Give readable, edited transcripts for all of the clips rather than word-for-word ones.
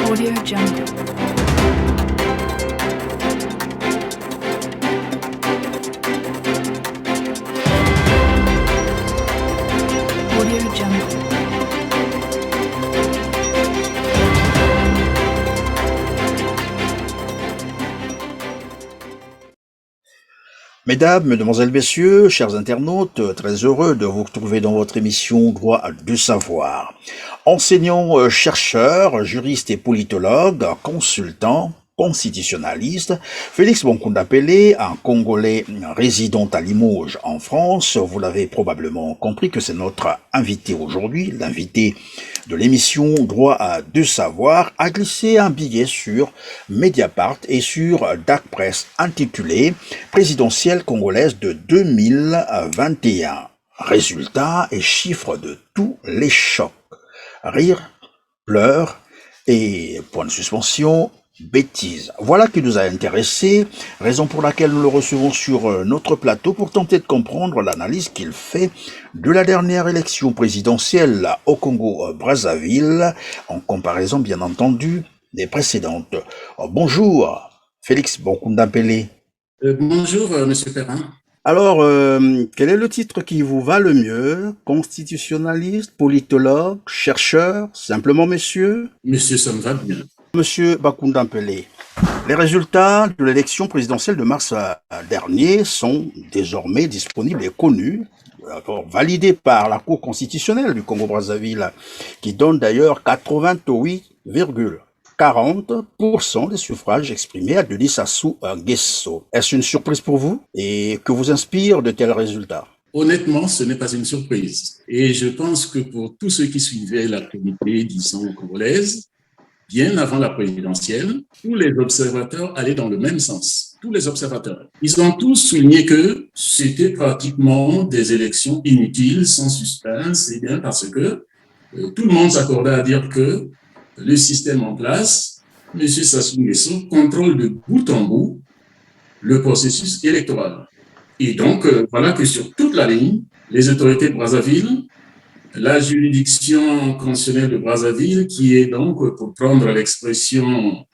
Audio Jungle. Audio Jungle. Mesdames, Mesdemoiselles, Messieurs, chers internautes, très heureux de vous retrouver dans votre émission Droit de savoir. Enseignant, chercheur, juriste et politologue, consultant, constitutionnaliste, Félix Bonkunda Pelé, un Congolais résident à Limoges en France, vous l'avez probablement compris que c'est notre invité aujourd'hui, l'invité de l'émission Droit de savoir, a glissé un billet sur Mediapart et sur Dark Press intitulé Présidentielle congolaise de 2021. Résultats et chiffres de tous les chocs. Rire, pleurs et point de suspension, bêtises. Voilà qui nous a intéressés, raison pour laquelle nous le recevons sur notre plateau pour tenter de comprendre l'analyse qu'il fait de la dernière élection présidentielle au Congo-Brazzaville, en comparaison bien entendu des précédentes. Bonjour, Félix Bonkunda Pelé. Bonjour, Monsieur Perrin. Alors, quel est le titre qui vous va le mieux? Constitutionnaliste, politologue, chercheur, simplement monsieur? Monsieur, ça me va bien. Monsieur Bonkunda Pelé, les résultats de l'élection présidentielle de mars dernier sont désormais disponibles et connus, validés par la Cour constitutionnelle du Congo-Brazzaville, qui donne d'ailleurs 88,40% des suffrages exprimés à Denis Sassou Nguesso. Est-ce une surprise pour vous? Et que vous inspire de tels résultats? Honnêtement, ce n'est pas une surprise. Et je pense que pour tous ceux qui suivaient l'activité, disons, congolaise, bien avant la présidentielle, tous les observateurs allaient dans le même sens. Tous les observateurs. Ils ont tous souligné que c'était pratiquement des élections inutiles, sans suspense, et bien parce que tout le monde s'accordait à dire que le système en place, M. Sassou Nguesso contrôle de bout en bout le processus électoral. Et donc, voilà que sur toute la ligne, les autorités de Brazzaville, la juridiction constitutionnelle de Brazzaville, qui est donc, pour prendre l'expression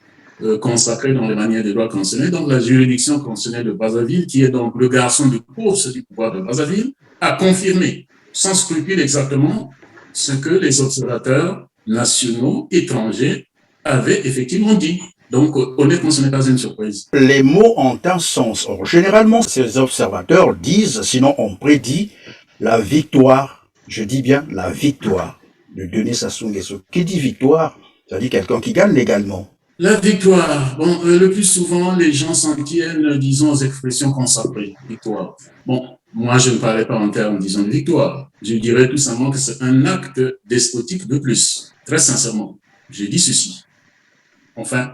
consacrée dans les manières de droit constitutionnel, donc la juridiction constitutionnelle de Brazzaville, qui est donc le garçon de course du pouvoir de Brazzaville, a confirmé sans scrupule exactement ce que les observateurs nationaux, étrangers, avaient effectivement dit. Donc, honnêtement, ce n'est pas une surprise. Les mots ont un sens. Or, généralement, ces observateurs disent, sinon on prédit, la victoire. Je dis bien la victoire de Denis Sassou Nguesso. Qui dit victoire? Ça dit quelqu'un qui gagne légalement. La victoire. Bon, le plus souvent, les gens s'en tiennent, disons, aux expressions consacrées. Victoire. Bon, moi, je ne parlais pas en termes, disons, de victoire. Je dirais tout simplement que c'est un acte despotique de plus. Très sincèrement, je dis ceci. Enfin,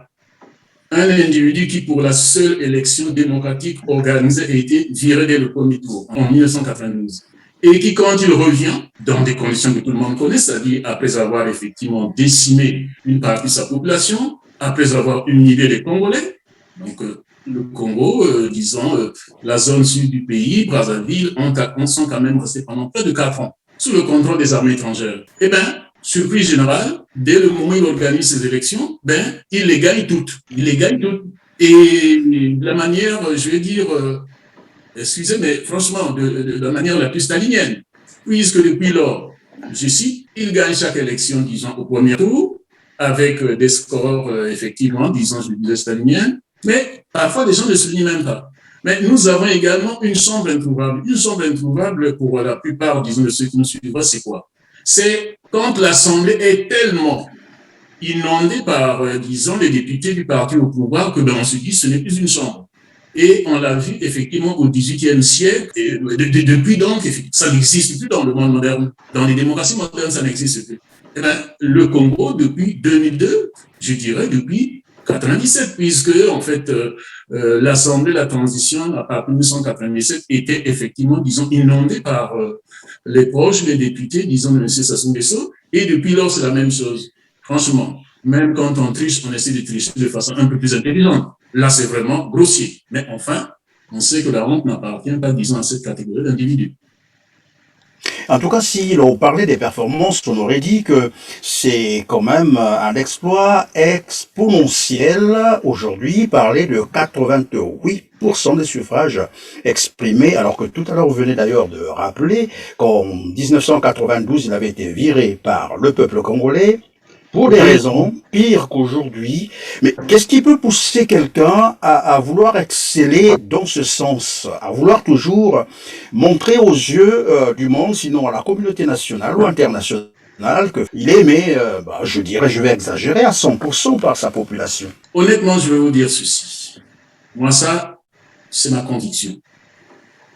un individu qui, pour la seule élection démocratique organisée, a été viré dès le premier tour, en 1992. Et qui, quand il revient, dans des conditions que tout le monde connaît, c'est-à-dire après avoir effectivement décimé une partie de sa population, après avoir humilié les Congolais, donc le Congo, disons, la zone sud du pays, Brazzaville, on sont quand même restés pendant près de 4 ans sous le contrôle des armées étrangères. Eh bien, surprise générale, dès le moment où il organise ces élections, ben, il les gagne toutes. Il les gagne toutes. Et de la manière, je vais dire, excusez, mais franchement, de la manière la plus stalinienne, puisque depuis lors, je cite, il gagne chaque élection, disons, au premier tour, avec des scores, effectivement, disons, je disais staliniens, mais parfois, les gens ne se soulignent même pas. Mais nous avons également une chambre introuvable. Une chambre introuvable, pour la plupart, disons, de ceux qui nous suivent, c'est quoi? C'est quand l'Assemblée est tellement inondée par, disons, les députés du parti au pouvoir que ben, on se dit ce n'est plus une chambre. Et on l'a vu effectivement au XVIIIe siècle, et depuis donc, ça n'existe plus dans le monde moderne. Dans les démocraties modernes, ça n'existe plus. Et bien, le Congo, depuis 2002, je dirais depuis 97, puisque en fait, l'Assemblée, la transition à partir de 1997 était effectivement, disons, inondée par les proches, les députés, disons, de M. Sassou Nguesso, et depuis lors, c'est la même chose. Franchement, même quand on triche, on essaie de tricher de façon un peu plus intelligente. Là, c'est vraiment grossier. Mais enfin, on sait que la honte n'appartient pas, disons, à cette catégorie d'individus. En tout cas, si l'on parlait des performances, on aurait dit que c'est quand même un exploit exponentiel aujourd'hui, parler de 88% des suffrages exprimés, alors que tout à l'heure, vous venez d'ailleurs de rappeler qu'en 1992, il avait été viré par le peuple congolais pour des raisons pires qu'aujourd'hui. Mais qu'est-ce qui peut pousser quelqu'un à vouloir exceller dans ce sens, à vouloir toujours montrer aux yeux du monde, sinon à la communauté nationale ou internationale, qu'il est aimé, je dirais, je vais exagérer, à 100% par sa population? Honnêtement, je vais vous dire ceci. Moi, ça, c'est ma conviction.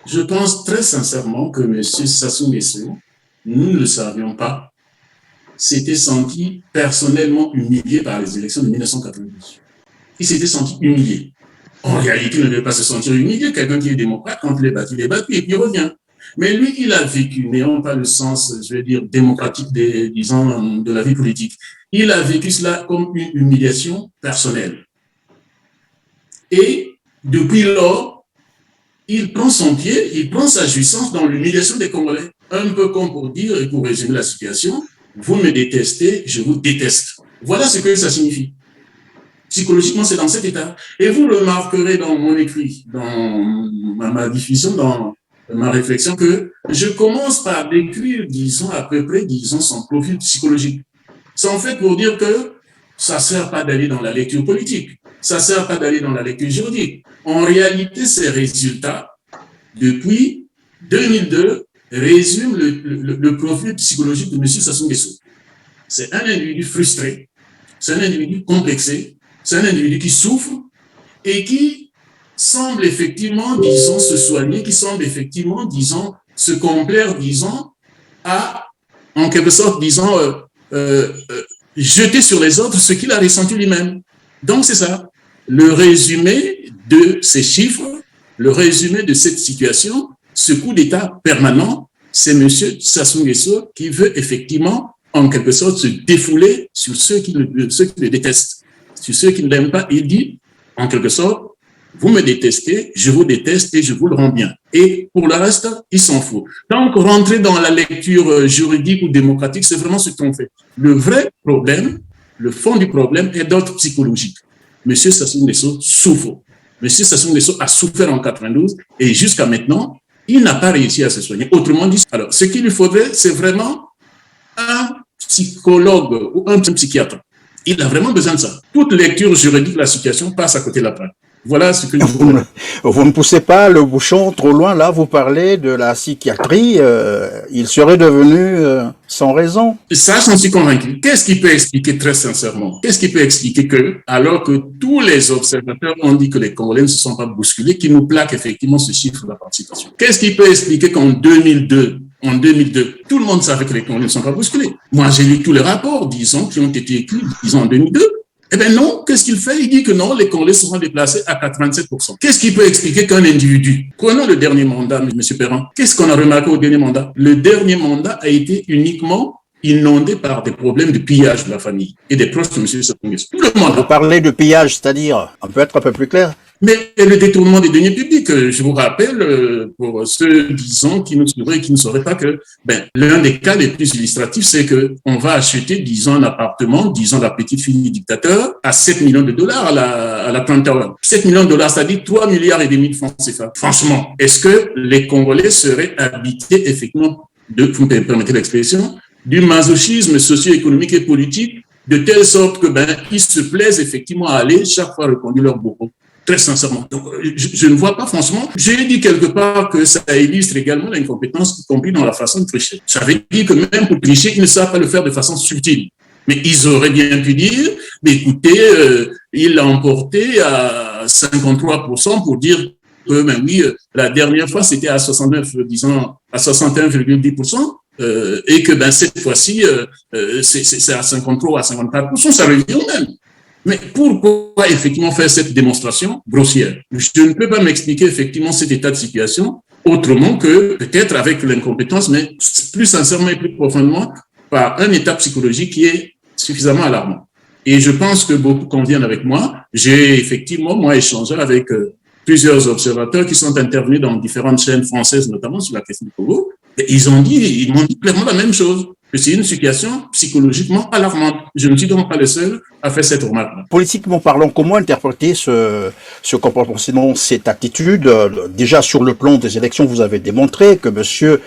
Je pense très sincèrement que M. Sassou Nguesso, nous ne le savions pas, s'était senti personnellement humilié par les élections de 1992. Il s'était senti humilié. En réalité, il ne devait pas se sentir humilié. Quelqu'un qui est démocrate, quand il est battu et puis il revient. Mais lui, il a vécu, n'ayant pas le sens, je vais dire, démocratique, disons, de la vie politique. Il a vécu cela comme une humiliation personnelle. Et depuis lors, il prend son pied, il prend sa jouissance dans l'humiliation des Congolais. Un peu comme pour dire, et pour résumer la situation, vous me détestez, je vous déteste. Voilà ce que ça signifie. Psychologiquement, c'est dans cet état. Et vous remarquerez dans mon écrit, dans ma diffusion, dans ma réflexion, que je commence par décrire, disons, à peu près, disons, son profil psychologique. C'est en fait pour dire que ça ne sert pas d'aller dans la lecture politique, ça ne sert pas d'aller dans la lecture juridique. En réalité, ces résultats, depuis 2002, résume le profil psychologique de M. Sassou Nguesso. C'est un individu frustré, c'est un individu complexé, c'est un individu qui souffre et qui semble effectivement, disons, se soigner, qui semble effectivement, disons, se complaire, disons, à, en quelque sorte, disons, jeter sur les autres ce qu'il a ressenti lui-même. Donc, c'est ça. Le résumé de ces chiffres, le résumé de cette situation, ce coup d'État permanent, c'est M. Sassou Nguesso qui veut effectivement, en quelque sorte, se défouler sur ceux qui le détestent, sur ceux qui ne l'aiment pas. Il dit, en quelque sorte, vous me détestez, je vous déteste et je vous le rends bien. Et pour le reste, il s'en fout. Donc, rentrer dans la lecture juridique ou démocratique, c'est vraiment ce qu'on fait. Le vrai problème, le fond du problème est d'ordre psychologique. M. Sassou Nguesso souffre. M. Sassou Nguesso a souffert en 92 et jusqu'à maintenant, il n'a pas réussi à se soigner. Autrement dit, alors, ce qu'il lui faudrait, c'est vraiment un psychologue ou un psychiatre. Il a vraiment besoin de ça. Toute lecture juridique de la situation passe à côté de la plaque. Voilà ce que je vous dis. Vous ne poussez pas le bouchon trop loin. Là, vous parlez de la psychiatrie. Il serait devenu sans raison. Ça, j'en suis convaincu. Qu'est-ce qui peut expliquer très sincèrement? Qu'est-ce qui peut expliquer que, alors que tous les observateurs ont dit que les Congolais ne se sont pas bousculés, qu'ils nous plaquent effectivement ce chiffre de la participation? Qu'est-ce qui peut expliquer qu'en 2002, tout le monde savait que les Congolais ne sont pas bousculés? Moi, j'ai lu tous les rapports, disons, qui ont été écrits, disons, en 2002. Eh bien non, qu'est-ce qu'il fait? Il dit que non, les Congolais seront déplacés à 87%. Qu'est-ce qui peut expliquer qu'un individu, prenons le dernier mandat, M. Perrin, qu'est-ce qu'on a remarqué au dernier mandat? Le dernier mandat a été uniquement inondé par des problèmes de pillage de la famille et des proches de M. Sassou Nguesso. Tout le monde. Vous parlez de pillage, c'est-à-dire, on peut être un peu plus clair? Mais le détournement des deniers publics, je vous rappelle, pour ceux, disons, qui nous suivraient et qui ne sauraient pas que, l'un des cas les plus illustratifs, c'est que on va acheter, disons, un appartement, disons, la petite fille du dictateur, à 7 millions de dollars à la Trump Tower. 7 millions de dollars, c'est-à-dire 3 milliards et demi de francs CFA. Franchement, est-ce que les Congolais seraient habités, effectivement, vous me permettez l'expression, du masochisme socio-économique et politique, de telle sorte que, ils se plaisent effectivement à aller chaque fois reconduire leur bourreau? Très sincèrement. Donc, je ne vois pas, franchement. J'ai dit quelque part que ça illustre également l'incompétence, y compris dans la façon de tricher. Ça veut dire que même pour tricher, ils ne savent pas le faire de façon subtile. Mais ils auraient bien pu dire, écoutez, il l'a emporté à 53% pour dire que, oui, la dernière fois, c'était à 69, disons, à 61,10%. Et que, cette fois-ci, c'est à 53 ou à 54%, ça revient au même. Mais pourquoi effectivement faire cette démonstration grossière? Je ne peux pas m'expliquer effectivement cet état de situation autrement que peut-être avec l'incompétence, mais plus sincèrement et plus profondément par un état psychologique qui est suffisamment alarmant. Et je pense que beaucoup conviennent avec moi. J'ai effectivement, moi, échangé avec plusieurs observateurs qui sont intervenus dans différentes chaînes françaises, notamment sur la question du Congo. Et ils m'ont dit clairement la même chose, que c'est une situation psychologiquement alarmante. Je ne suis donc pas le seul à faire cette remarque. Politiquement parlant, comment interpréter ce comportement, sinon cette attitude? Déjà sur le plan des élections, vous avez démontré que monsieur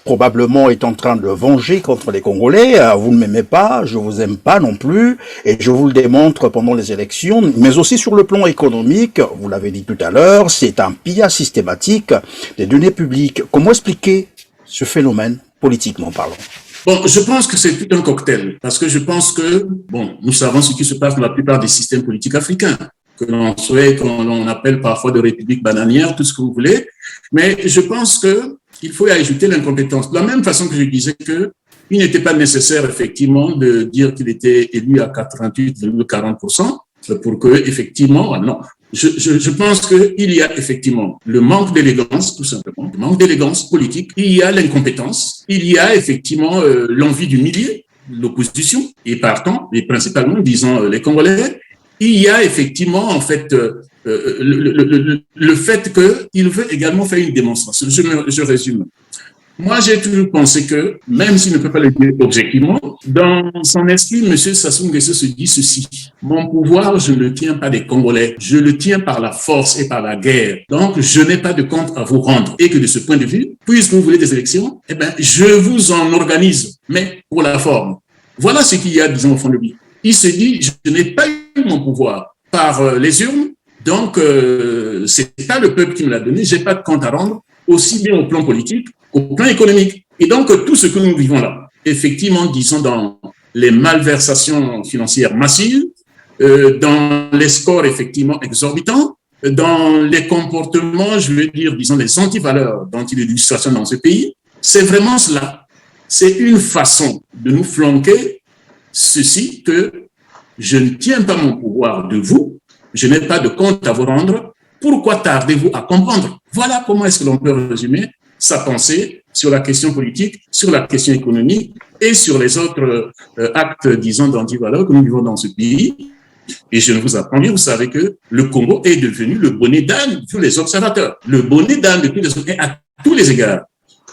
probablement est en train de venger contre les Congolais. Vous ne m'aimez pas, je vous aime pas non plus, et je vous le démontre pendant les élections. Mais aussi sur le plan économique, vous l'avez dit tout à l'heure, c'est un pillage systématique des données publiques. Comment expliquer ce phénomène politiquement parlant? Bon, je pense que c'est tout un cocktail, parce que je pense que, bon, nous savons ce qui se passe dans la plupart des systèmes politiques africains, que l'on souhaite, qu'on appelle parfois de républiques bananières, tout ce que vous voulez, mais je pense qu'il faut y ajouter l'incompétence. De la même façon que je disais que il n'était pas nécessaire, effectivement, de dire qu'il était élu à 88,40% pour que, effectivement, non. Je pense qu'il y a effectivement le manque d'élégance, tout simplement, le manque d'élégance politique. Il y a l'incompétence. Il y a effectivement l'envie d'humilier l'opposition et partant, et principalement, disons, les Congolais. Il y a effectivement, en fait, le fait qu'il veut également faire une démonstration. Je résume. Moi, j'ai toujours pensé que, même s'il ne peut pas le dire objectivement, dans son esprit, M. Sassou Nguesso se dit ceci. Mon pouvoir, je ne le tiens pas des Congolais. Je le tiens par la force et par la guerre. Donc, je n'ai pas de compte à vous rendre. Et que de ce point de vue, puisque vous voulez des élections, eh ben, je vous en organise, mais pour la forme. Voilà ce qu'il y a, disons, au fond de lui. Il se dit, je n'ai pas eu mon pouvoir par les urnes. Donc, c'est pas le peuple qui me l'a donné. J'ai pas de compte à rendre, aussi bien au plan politique qu'au plan économique. Et donc, tout ce que nous vivons là, effectivement, disons, dans les malversations financières massives, dans les scores, effectivement, exorbitants, dans les comportements, je veux dire, disons, les antivaleurs dont il est l'illustration dans ce pays, c'est vraiment cela. C'est une façon de nous flanquer ceci que je ne tiens pas mon pouvoir de vous, je n'ai pas de compte à vous rendre. Pourquoi tardez-vous à comprendre? Voilà comment est-ce que l'on peut résumer sa pensée sur la question politique, sur la question économique et sur les autres actes, disons, d'antivaleur que nous vivons dans ce pays. Et je ne vous apprends rien, vous savez que le Congo est devenu le bonnet d'âne de tous les observateurs, le bonnet d'âne de tous les observateurs, à tous les égards.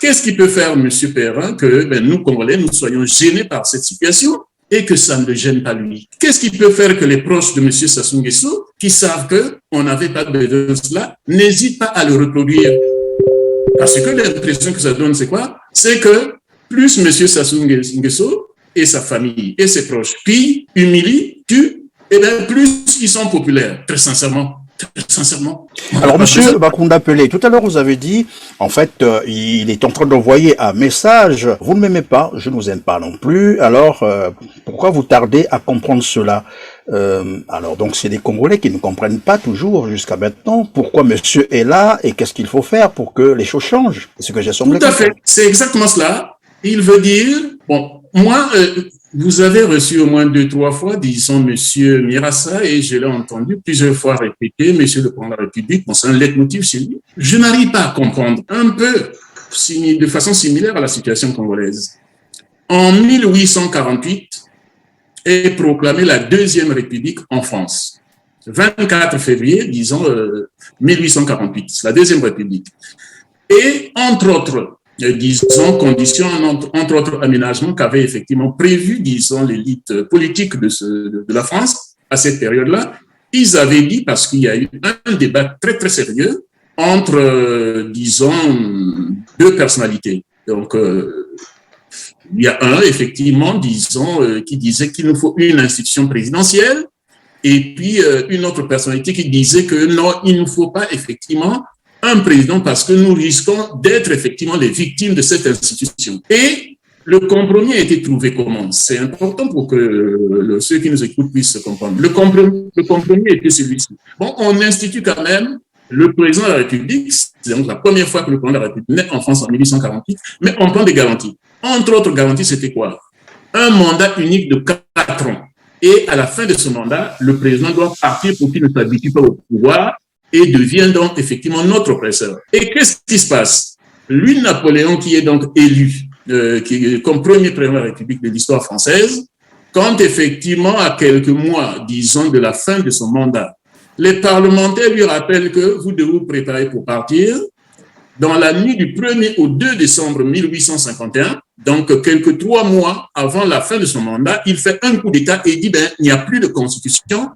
Qu'est-ce qui peut faire, M. Perrin, que nous, Congolais, nous soyons gênés par cette situation et que ça ne le gêne pas lui? Qu'est-ce qui peut faire que les proches de M. Sassou Nguesso, qui savent qu'on n'avait pas besoin de cela, n'hésitent pas à le reproduire? Parce que l'impression que ça donne, c'est quoi? C'est que plus M. Sassou Nguesso et sa famille et ses proches pillent, humilient, tuent, et bien plus ils sont populaires, très sincèrement. Très sincèrement. Alors, monsieur Bakunda Pelé, tout à l'heure, vous avez dit, en fait, il est en train d'envoyer un message. Vous ne m'aimez pas, je ne vous aime pas non plus. Alors, pourquoi vous tardez à comprendre cela? Alors, donc, c'est les Congolais qui ne comprennent pas toujours jusqu'à maintenant pourquoi monsieur est là et qu'est-ce qu'il faut faire pour que les choses changent. C'est ce que j'ai semblé comprendre. Tout à fait. C'est exactement cela. Il veut dire, bon, moi, vous avez reçu au moins 2-3 fois, disons, monsieur Mirassa, et je l'ai entendu plusieurs fois répéter, monsieur le président de la République, bon, c'est un leitmotiv chez lui. Je n'arrive pas à comprendre, un peu de façon similaire à la situation congolaise. En 1848 est proclamée la Deuxième République en France. 24 février, disons, 1848, la Deuxième République. Et, entre autres, disons, conditions, entre autres aménagements qu'avait effectivement prévu, disons, l'élite politique de la France à cette période-là. Ils avaient dit, parce qu'il y a eu un débat très, très sérieux entre, disons, deux personnalités. Donc, il y a un, effectivement, disons, qui disait qu'il nous faut une institution présidentielle, et puis une autre personnalité qui disait que non, il ne faut pas, effectivement, un président parce que nous risquons d'être effectivement les victimes de cette institution. Et le compromis a été trouvé comment? C'est important pour que ceux qui nous écoutent puissent comprendre. Le compromis était celui-ci. Bon, on institue quand même le président de la République, c'est donc la première fois que le président de la République naît en France en 1848, mais on prend des garanties. Entre autres garanties, c'était quoi? Un mandat unique de 4 ans. Et à la fin de ce mandat, le président doit partir pour qu'il ne s'habitue pas au pouvoir et devient donc effectivement notre oppresseur. Et qu'est-ce qui se passe? Lui, Napoléon, qui est donc élu comme premier président de la République de l'histoire française, quand effectivement, à quelques mois, disons, de la fin de son mandat, les parlementaires lui rappellent que vous devez vous préparer pour partir, dans la nuit du 1er au 2 décembre 1851, donc quelques 3 mois avant la fin de son mandat, il fait un coup d'État et dit, il n'y a plus de constitution,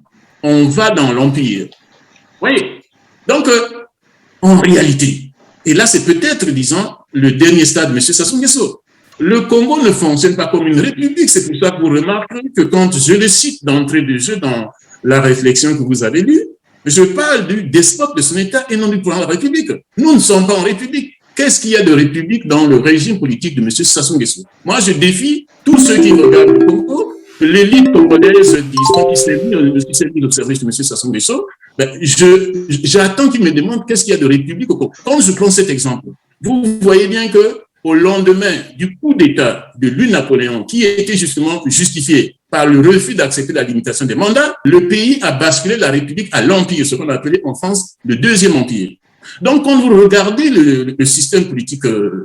on va dans l'Empire. Oui. Donc, en réalité, et là c'est peut-être, disons, le dernier stade, M. Sassou Nguesso, le Congo ne fonctionne pas comme une république. C'est pour ça que vous remarquez que quand je le cite d'entrée de jeu dans la réflexion que vous avez lue, je parle du despote de son État et non du président de la République. Nous ne sommes pas en République. Qu'est-ce qu'il y a de république dans le régime politique de M. Sassou Nguesso? Moi, je défie tous ceux qui regardent le Congo, l'élite congolaise, disons, qui s'est mise au service de M. Sassou Nguesso. J'attends qu'ils me demandent qu'est-ce qu'il y a de république au Congo. Quand je prends cet exemple, vous voyez bien que au lendemain du coup d'État de Louis-Napoléon, qui était justement justifié par le refus d'accepter la limitation des mandats, le pays a basculé la République à l'Empire, ce qu'on a appelé en France le Deuxième Empire. Donc, quand vous regardez le système politique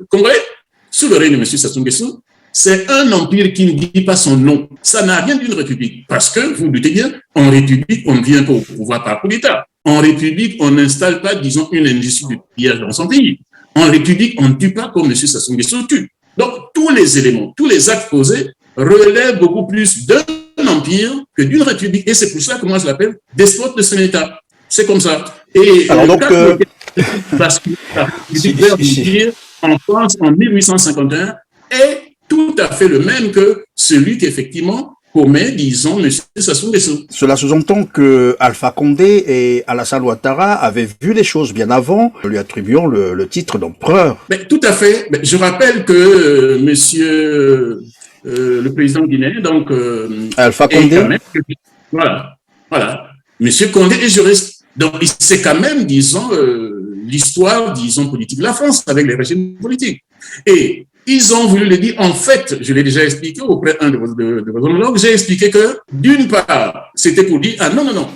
congolais, sous le règne de M. Sassou Nguesso, c'est un empire qui ne dit pas son nom. Ça n'a rien d'une république. Parce que, vous doutez bien, en république, on ne vient pas au pouvoir par coup d'État. En république, on n'installe pas, disons, une industrie de pillage dans son pays. En République, on ne tue pas comme M. Sassou Nguesso tue. Donc, tous les éléments, tous les actes posés relèvent beaucoup plus d'un empire que d'une république. Et c'est pour ça que moi, je l'appelle despote de son État. C'est comme ça. Et alors donc, parce que la République en France, en 1851, est tout à fait le même que celui qu'effectivement commet, disons, M. Sassou Nguesso. Cela sous-entend que Alpha Condé et Alassane Ouattara avaient vu les choses bien avant, lui attribuant le titre d'empereur. Tout à fait. Je rappelle que monsieur le président guinéen, donc Alpha Condé, voilà, monsieur Condé, et je reste. Donc, c'est quand même, disons, l'histoire, disons, politique de la France avec les régimes politiques. Et ils ont voulu le dire. En fait, je l'ai déjà expliqué auprès d'un de vos homologues, j'ai expliqué que, d'une part, c'était pour dire, non,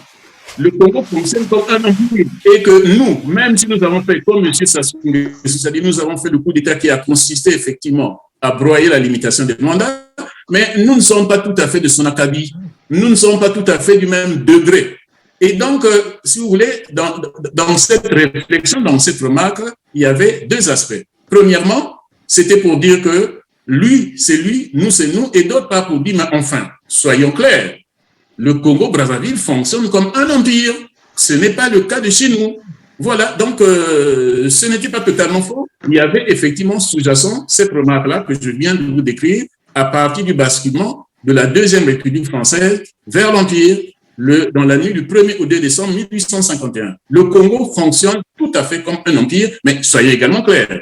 le Congo fonctionne comme un empire et que nous, même si nous avons fait comme M. Sassou Nguesso, c'est-à-dire nous avons fait le coup d'État qui a consisté effectivement à broyer la limitation des mandats, mais nous ne sommes pas tout à fait de son acabit. Nous ne sommes pas tout à fait du même degré. Et donc, si vous voulez, dans cette réflexion, dans cette remarque, il y avait deux aspects. Premièrement, c'était pour dire que lui, c'est lui, nous, c'est nous, et d'autre part pour dire, mais enfin, soyons clairs, le Congo-Brazzaville fonctionne comme un empire. Ce n'est pas le cas de chez nous. Voilà, donc ce n'était pas totalement faux. Il y avait effectivement sous-jacent cette remarque-là que je viens de vous décrire à partir du basculement de la Deuxième République française vers l'Empire dans la nuit du 1er au 2 décembre 1851. Le Congo fonctionne tout à fait comme un empire, mais soyez également clairs.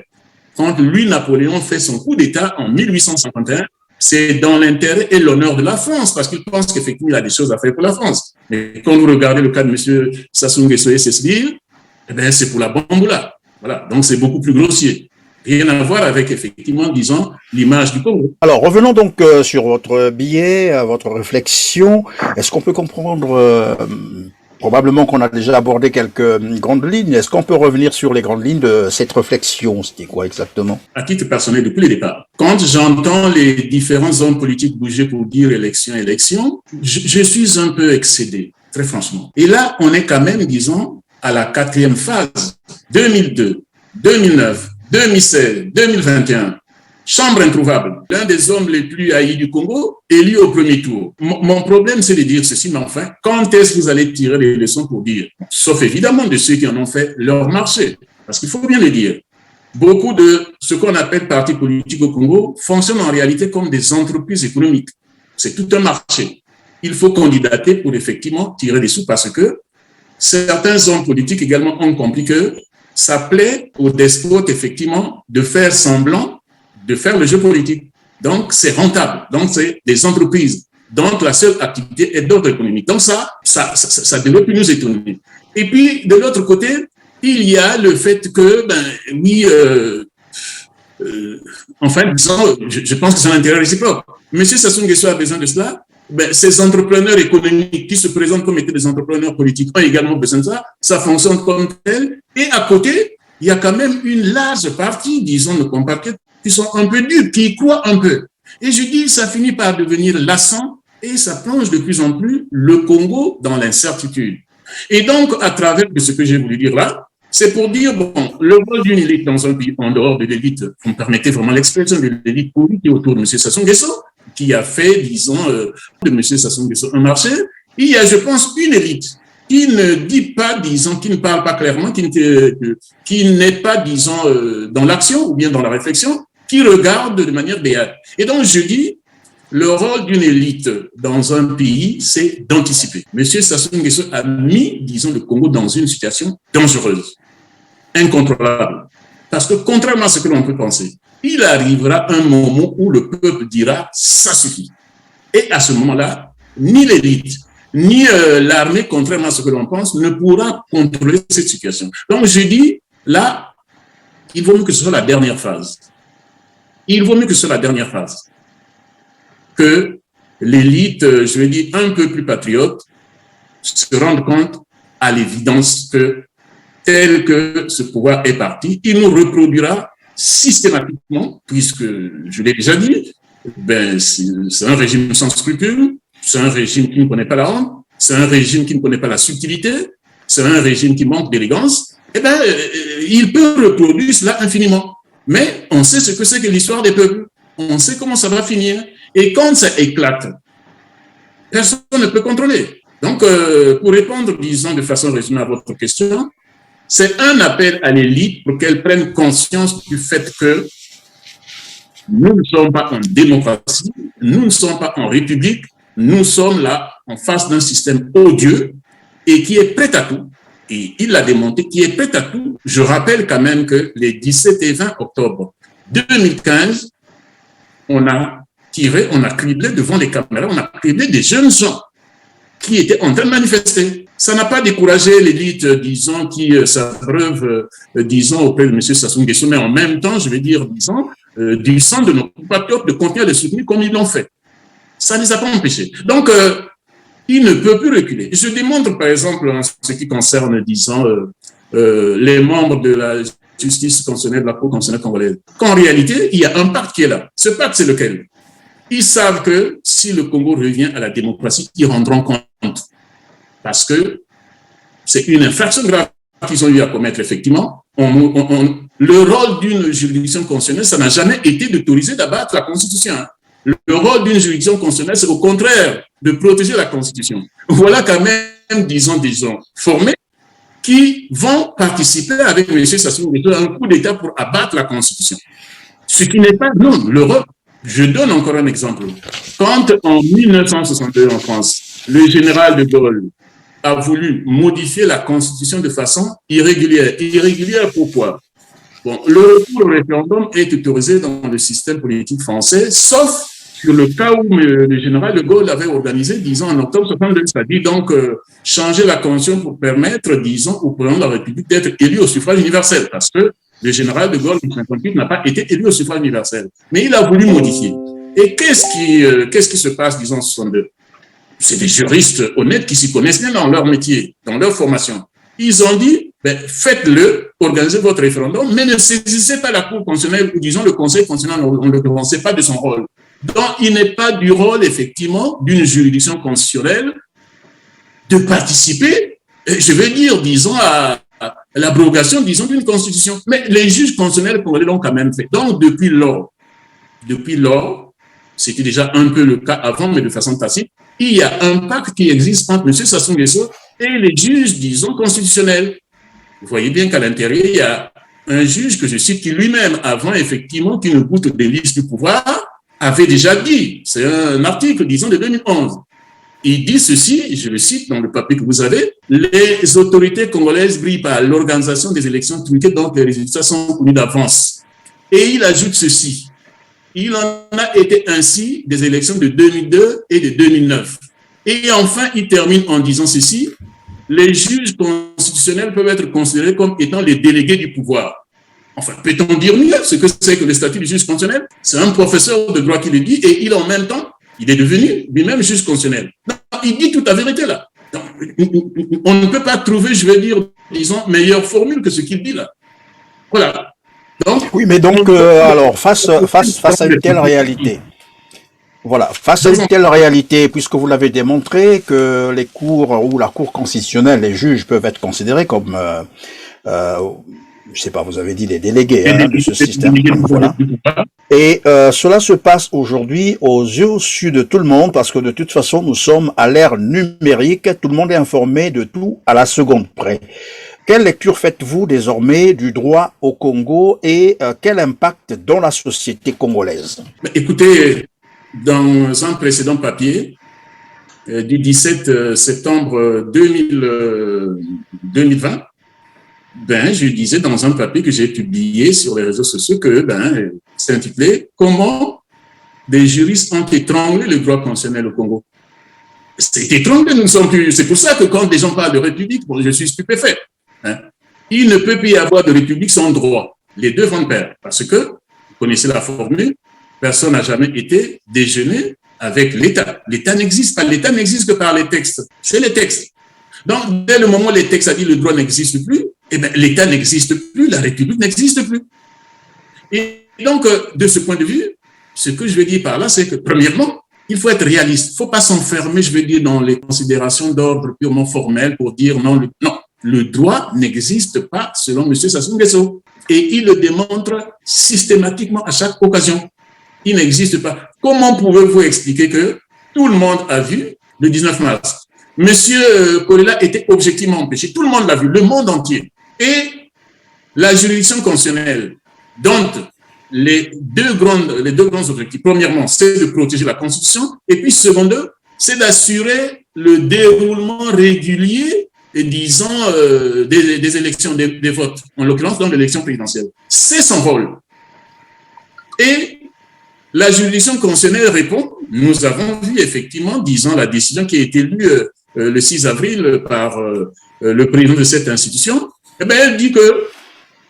Quand Louis-Napoléon fait son coup d'État en 1851, c'est dans l'intérêt et l'honneur de la France, parce qu'il pense qu'effectivement, il a des choses à faire pour la France. Mais quand vous regardez le cas de M. Sassou Nguesso et Cécile, c'est pour la bamboula. Voilà, donc c'est beaucoup plus grossier. Rien à voir avec, effectivement, disons, l'image du Congo. Alors, revenons donc sur votre billet, votre réflexion. Est-ce qu'on peut comprendre, probablement qu'on a déjà abordé quelques grandes lignes, est-ce qu'on peut revenir sur les grandes lignes de cette réflexion? C'était quoi exactement? À titre personnel, depuis le départ, quand j'entends les différents hommes politiques bouger pour dire élection, je suis un peu excédé, très franchement. Et là, on est quand même, disons, à la 4e phase, 2002, 2009, 2016, 2021, chambre introuvable, l'un des hommes les plus haïs du Congo, élu au premier tour. Mon problème, c'est de dire ceci, mais enfin, quand est-ce que vous allez tirer les leçons pour dire, sauf évidemment de ceux qui en ont fait leur marché, parce qu'il faut bien le dire, beaucoup de ce qu'on appelle partis politiques au Congo fonctionnent en réalité comme des entreprises économiques. C'est tout un marché. Il faut candidater pour effectivement tirer des sous parce que certains hommes politiques également ont compris que ça plaît aux despotes, effectivement, de faire semblant de faire le jeu politique. Donc, c'est rentable. Donc, c'est des entreprises. Donc, la seule activité est d'ordre économique. Donc, ça devrait plus nous étonner. Et puis, de l'autre côté, il y a le fait que, enfin, disons, je pense que c'est un intérêt réciproque. Monsieur Sassou Nguesso a besoin de cela. Ces entrepreneurs économiques qui se présentent comme étant des entrepreneurs politiques ont également besoin de ça. Ça fonctionne comme tel. Et à côté, il y a quand même une large partie, disons, de compatriotes qui sont un peu durs, qui y croient un peu. Et je dis, ça finit par devenir lassant et ça plonge de plus en plus le Congo dans l'incertitude. Et donc, à travers ce que j'ai voulu dire là, C'est pour dire, bon, le rôle d'une élite dans un pays, en dehors de l'élite, vous me permettez vraiment l'expression de l'élite politique autour de M. Sassou Nguesso, qui a fait, disons, de M. Sassou Nguesso un marché. Il y a, je pense, une élite qui ne dit pas, disons, qui ne parle pas clairement, qui n'est pas, disons, dans l'action ou bien dans la réflexion, qui regarde de manière béate. Et donc, je dis, le rôle d'une élite dans un pays, c'est d'anticiper. Monsieur Sassou Nguesso a mis, disons, le Congo dans une situation dangereuse, incontrôlable. Parce que, contrairement à ce que l'on peut penser, il arrivera un moment où le peuple dira « ça suffit ». Et à ce moment-là, ni l'élite, ni l'armée, contrairement à ce que l'on pense, ne pourra contrôler cette situation. Donc, je dis, là, il vaut mieux que ce soit la dernière phase. Il vaut mieux que ce soit la dernière phase. Que l'élite, je vais dire, un peu plus patriote, se rende compte à l'évidence que tel que ce pouvoir est parti, il nous reproduira systématiquement, puisque, je l'ai déjà dit, ben, c'est un régime sans scrupules, c'est un régime qui ne connaît pas la honte, c'est un régime qui ne connaît pas la subtilité, c'est un régime qui manque d'élégance, eh ben, il peut reproduire cela infiniment. Mais on sait ce que c'est que l'histoire des peuples, on sait comment ça va finir. Et quand ça éclate, personne ne peut contrôler. Donc, pour répondre, disons, de façon résumée à votre question, c'est un appel à l'élite pour qu'elle prenne conscience du fait que nous ne sommes pas en démocratie, nous ne sommes pas en république, nous sommes là en face d'un système odieux et qui est prêt à tout. Et il l'a démonté, qui est prêt à tout. Je rappelle quand même que les 17 et 20 octobre 2015, on a tiré, on a criblé devant les caméras, on a criblé des jeunes gens qui étaient en train de manifester. Ça n'a pas découragé l'élite, disons, qui s'abreuve, disons, auprès de M. Sassou Nguesso, mais en même temps, je vais dire, disons, du sang de nos compatriotes de continuer à les soutenir comme ils l'ont fait. Ça ne les a pas empêchés. Donc, il ne peut plus reculer. Je démontre, par exemple, en ce qui concerne, disons, les membres de la justice constitutionnelle, de la Cour constitutionnelle congolaise, qu'en réalité, il y a un pacte qui est là. Ce pacte, c'est lequel? Ils savent que si le Congo revient à la démocratie, ils rendront compte. Parce que c'est une infraction grave qu'ils ont eu à commettre, effectivement. Le rôle d'une juridiction constitutionnelle, ça n'a jamais été d'autoriser d'abattre la Constitution. Le rôle d'une juridiction constitutionnelle, c'est au contraire de protéger la Constitution. Voilà quand même, disons, des gens formés qui vont participer avec M. Sassou Nguesso à un coup d'État pour abattre la Constitution. Ce qui n'est pas, non, le rôle. Je donne encore un exemple. Quand en 1962 en France, le général de Gaulle a voulu modifier la Constitution de façon irrégulière. Irrégulière pourquoi? Bon, le recours au référendum est autorisé dans le système politique français, sauf sur le cas où le général de Gaulle avait organisé, disons, en octobre 62, c'est-à-dire donc changer la Constitution pour permettre, disons, au président de la République d'être élu au suffrage universel, parce que le général de Gaulle, en 1958, n'a pas été élu au suffrage universel. Mais il a voulu modifier. Et qu'est-ce qui se passe, disons, en 62? C'est des juristes honnêtes qui s'y connaissent bien dans leur métier, dans leur formation. Ils ont dit, ben, faites-le, organisez votre référendum, mais ne saisissez pas la Cour constitutionnelle, ou disons le Conseil constitutionnel, on ne le commencez pas de son rôle. Donc, il n'est pas du rôle, effectivement, d'une juridiction constitutionnelle de participer, je vais dire, disons, à l'abrogation, disons, d'une constitution. Mais les juges constitutionnels congolais l'ont quand même fait. Donc, depuis lors, c'était déjà un peu le cas avant, mais de façon tacite, il y a un pacte qui existe entre M. Sassou Nguesso et les juges, disons, constitutionnels. Vous voyez bien qu'à l'intérieur, il y a un juge que je cite qui lui-même, avant, effectivement, qui ne goûte des listes du pouvoir, avait déjà dit, c'est un article, disons, de 2011. Il dit ceci, je le cite dans le papier que vous avez, les autorités congolaises brillent par l'organisation des élections truquées, donc les résultats sont connus d'avance. Et il ajoute ceci, il en a été ainsi des élections de 2002 et de 2009. Et enfin, il termine en disant ceci, les juges constitutionnels peuvent être considérés comme étant les délégués du pouvoir. Enfin, peut-on dire mieux ce que c'est que le statut du juge constitutionnel? C'est un professeur de droit qui le dit et il, en même temps, il est devenu lui-même juge constitutionnel. Non, il dit toute la vérité là. Donc, on ne peut pas trouver, je vais dire, disons, meilleure formule que ce qu'il dit là. Voilà. Donc, oui, mais donc, alors, face à une telle réalité, voilà, face à une telle réalité, puisque vous l'avez démontré, que les cours ou la Cour constitutionnelle, les juges peuvent être considérés comme je sais pas, vous avez dit les délégués de ce des système. délégués Voilà. du pouvoir. Et cela se passe aujourd'hui aux yeux de tout le monde parce que de toute façon, nous sommes à l'ère numérique. Tout le monde est informé de tout à la seconde près. Quelle lecture faites-vous désormais du droit au Congo et quel impact dans la société congolaise? Écoutez, dans un précédent papier du 17 septembre 2020, je disais dans un papier que j'ai publié sur les réseaux sociaux que c'est intitulé « Comment des juristes ont étranglé le droit constitutionnel au Congo ». C'est étranglé, nous ne sommes plus. C'est pour ça que quand des gens parlent de république, bon, je suis stupéfait. Il ne peut plus y avoir de république sans droit. Les deux vont de pair. Parce que, vous connaissez la formule, personne n'a jamais été déjeuné avec l'État. L'État n'existe pas. L'État n'existe que par les textes. C'est les textes. Donc, dès le moment où les textes ont dit le droit n'existe plus, l'État n'existe plus, la République n'existe plus. Et donc, de ce point de vue, ce que je veux dire par là, c'est que, premièrement, il faut être réaliste. Il ne faut pas s'enfermer, je veux dire, dans les considérations d'ordre purement formel pour dire non. Le droit n'existe pas selon M. Sassou Nguesso. Et il le démontre systématiquement à chaque occasion. Il n'existe pas. Comment pouvez-vous expliquer que tout le monde a vu le 19 mars? M. Kolela était objectivement empêché. Tout le monde l'a vu, le monde entier. Et la juridiction constitutionnelle, dont les deux grands objectifs, premièrement, c'est de protéger la Constitution, et puis secondo, c'est d'assurer le déroulement régulier disons, des élections, des votes, en l'occurrence dans l'élection présidentielle. C'est son rôle. Et la juridiction constitutionnelle répond, nous avons vu effectivement, disons, la décision qui a été lue le 6 avril par le président de cette institution, elle dit que,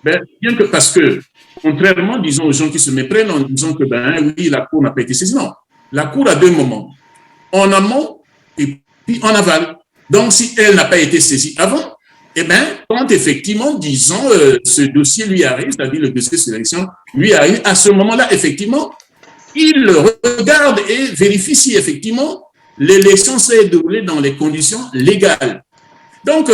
bien que, parce que, contrairement, disons, aux gens qui se méprennent en disant que, oui, la Cour n'a pas été saisie, non. La Cour a deux moments, en amont et puis en aval. Donc, si elle n'a pas été saisie avant, quand effectivement, disons, ce dossier lui arrive, c'est-à-dire le dossier de sélection lui arrive, à ce moment-là, effectivement, il regarde et vérifie si effectivement l'élection s'est déroulée dans les conditions légales. Donc,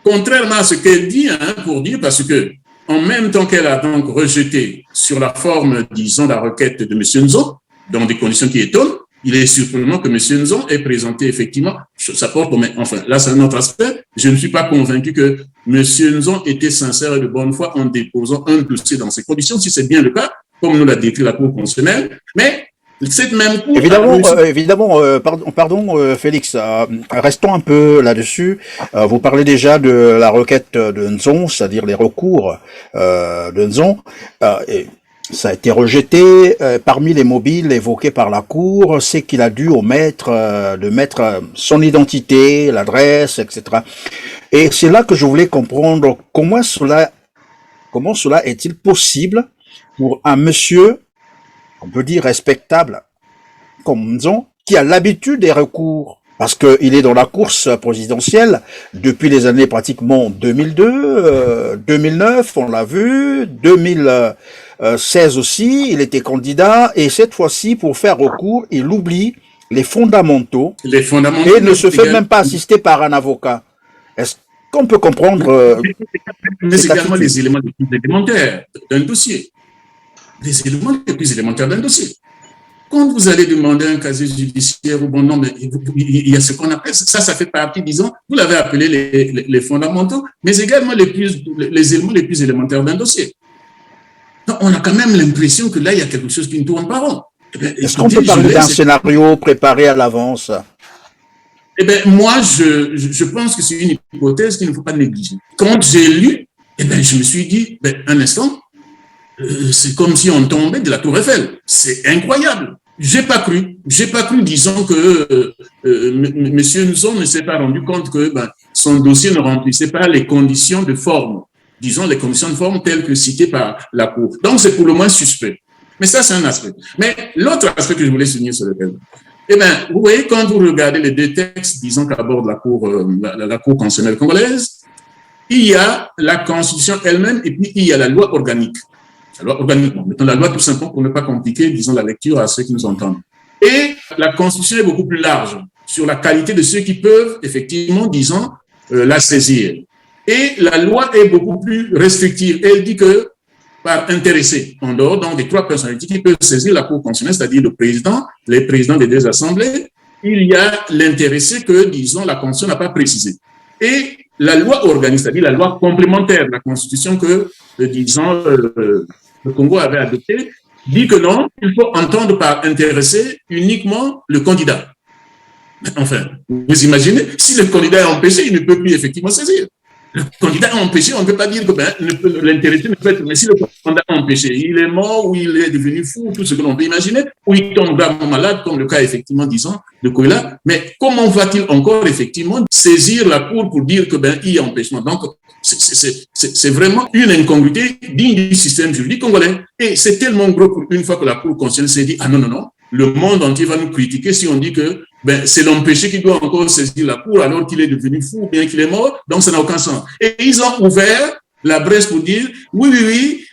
contrairement à ce qu'elle dit, pour dire, parce que en même temps qu'elle a donc rejeté sur la forme, disons, la requête de M. Nzo, dans des conditions qui étonnent, il est surprenant que M. Nzon ait présenté effectivement sa porte, mais enfin, là, c'est un autre aspect. Je ne suis pas convaincu que M. Nzon était sincère et de bonne foi en déposant un dossier dans ces conditions, si c'est bien le cas, comme nous l'a décrit la Cour constitutionnelle. Mais cette même Cour... Pardon, Félix, restons un peu là-dessus. Vous parlez déjà de la requête de Nzon, c'est-à-dire les recours de Nzon. Ça a été rejeté. Parmi les mobiles évoqués par la Cour, c'est qu'il a dû omettre de mettre son identité, l'adresse, etc. Et c'est là que je voulais comprendre comment cela est-il possible pour un monsieur, on peut dire respectable, comme Nzon, qui a l'habitude des recours. Parce qu'il est dans la course présidentielle depuis les années pratiquement 2002, 2009, on l'a vu, 2016 aussi, il était candidat, et cette fois-ci, pour faire recours, il oublie les fondamentaux, et ne se fait même pas assister par un avocat. Est-ce qu'on peut comprendre mais c'est également les éléments les plus élémentaires d'un dossier. Les éléments les plus élémentaires d'un dossier. Quand vous allez demander un casier judiciaire, ou bon, non, mais il y a ce qu'on appelle, ça fait partie, disons, vous l'avez appelé les fondamentaux, mais également les éléments les plus élémentaires d'un dossier. Donc, on a quand même l'impression que là, il y a quelque chose qui ne tourne pas rond. Est-ce qu'on peut parler d'un scénario préparé à l'avance? Moi, je pense que c'est une hypothèse qu'il ne faut pas négliger. Quand j'ai lu, je me suis dit, un instant, c'est comme si on tombait de la Tour Eiffel. C'est incroyable. J'ai pas cru, disons que M. Nzon ne s'est pas rendu compte que son dossier ne remplissait pas les conditions de forme, disons les conditions de forme telles que citées par la Cour. Donc, c'est pour le moins suspect. Mais ça, c'est un aspect. Mais l'autre aspect que je voulais souligner sur lequel, vous voyez, quand vous regardez les deux textes, disons qu'aborde la Cour constitutionnelle congolaise, il y a la Constitution elle-même et puis il y a la loi organique. La loi organique, mettons la loi tout simplement pour ne pas compliquer, disons, la lecture à ceux qui nous entendent. Et la Constitution est beaucoup plus large sur la qualité de ceux qui peuvent, effectivement, disons, la saisir. Et la loi est beaucoup plus restrictive. Elle dit que par intéressé, en dehors donc des 3 personnalités qui peuvent saisir la Cour constitutionnelle, c'est-à-dire le président, les présidents des 2 assemblées, il y a l'intéressé que, disons, la Constitution n'a pas précisé. Et la loi organique, c'est-à-dire la loi complémentaire de la Constitution que, disons, le Congo avait adoptée, dit que non, il faut entendre par intéressé uniquement le candidat. Enfin, vous imaginez, si le candidat est empêché, il ne peut plus effectivement saisir. Le candidat est empêché, on ne peut pas dire que l'intéressé ne peut être, mais si le candidat est empêché, il est mort ou il est devenu fou, tout ce que l'on peut imaginer, ou il tombe gravement malade, comme le cas effectivement, disons, de Koila, mais comment va-t-il encore effectivement saisir la Cour pour dire que il y a empêchement? Donc, c'est vraiment une incongruité digne du système juridique congolais. Et c'est tellement gros pour une fois que la Cour constitutionnelle s'est dit, ah non, non, non, le monde entier va nous critiquer si on dit que c'est l'empêché qui doit encore saisir la Cour alors qu'il est devenu fou ou bien qu'il est mort, donc ça n'a aucun sens. Et ils ont ouvert la brèche pour dire, oui,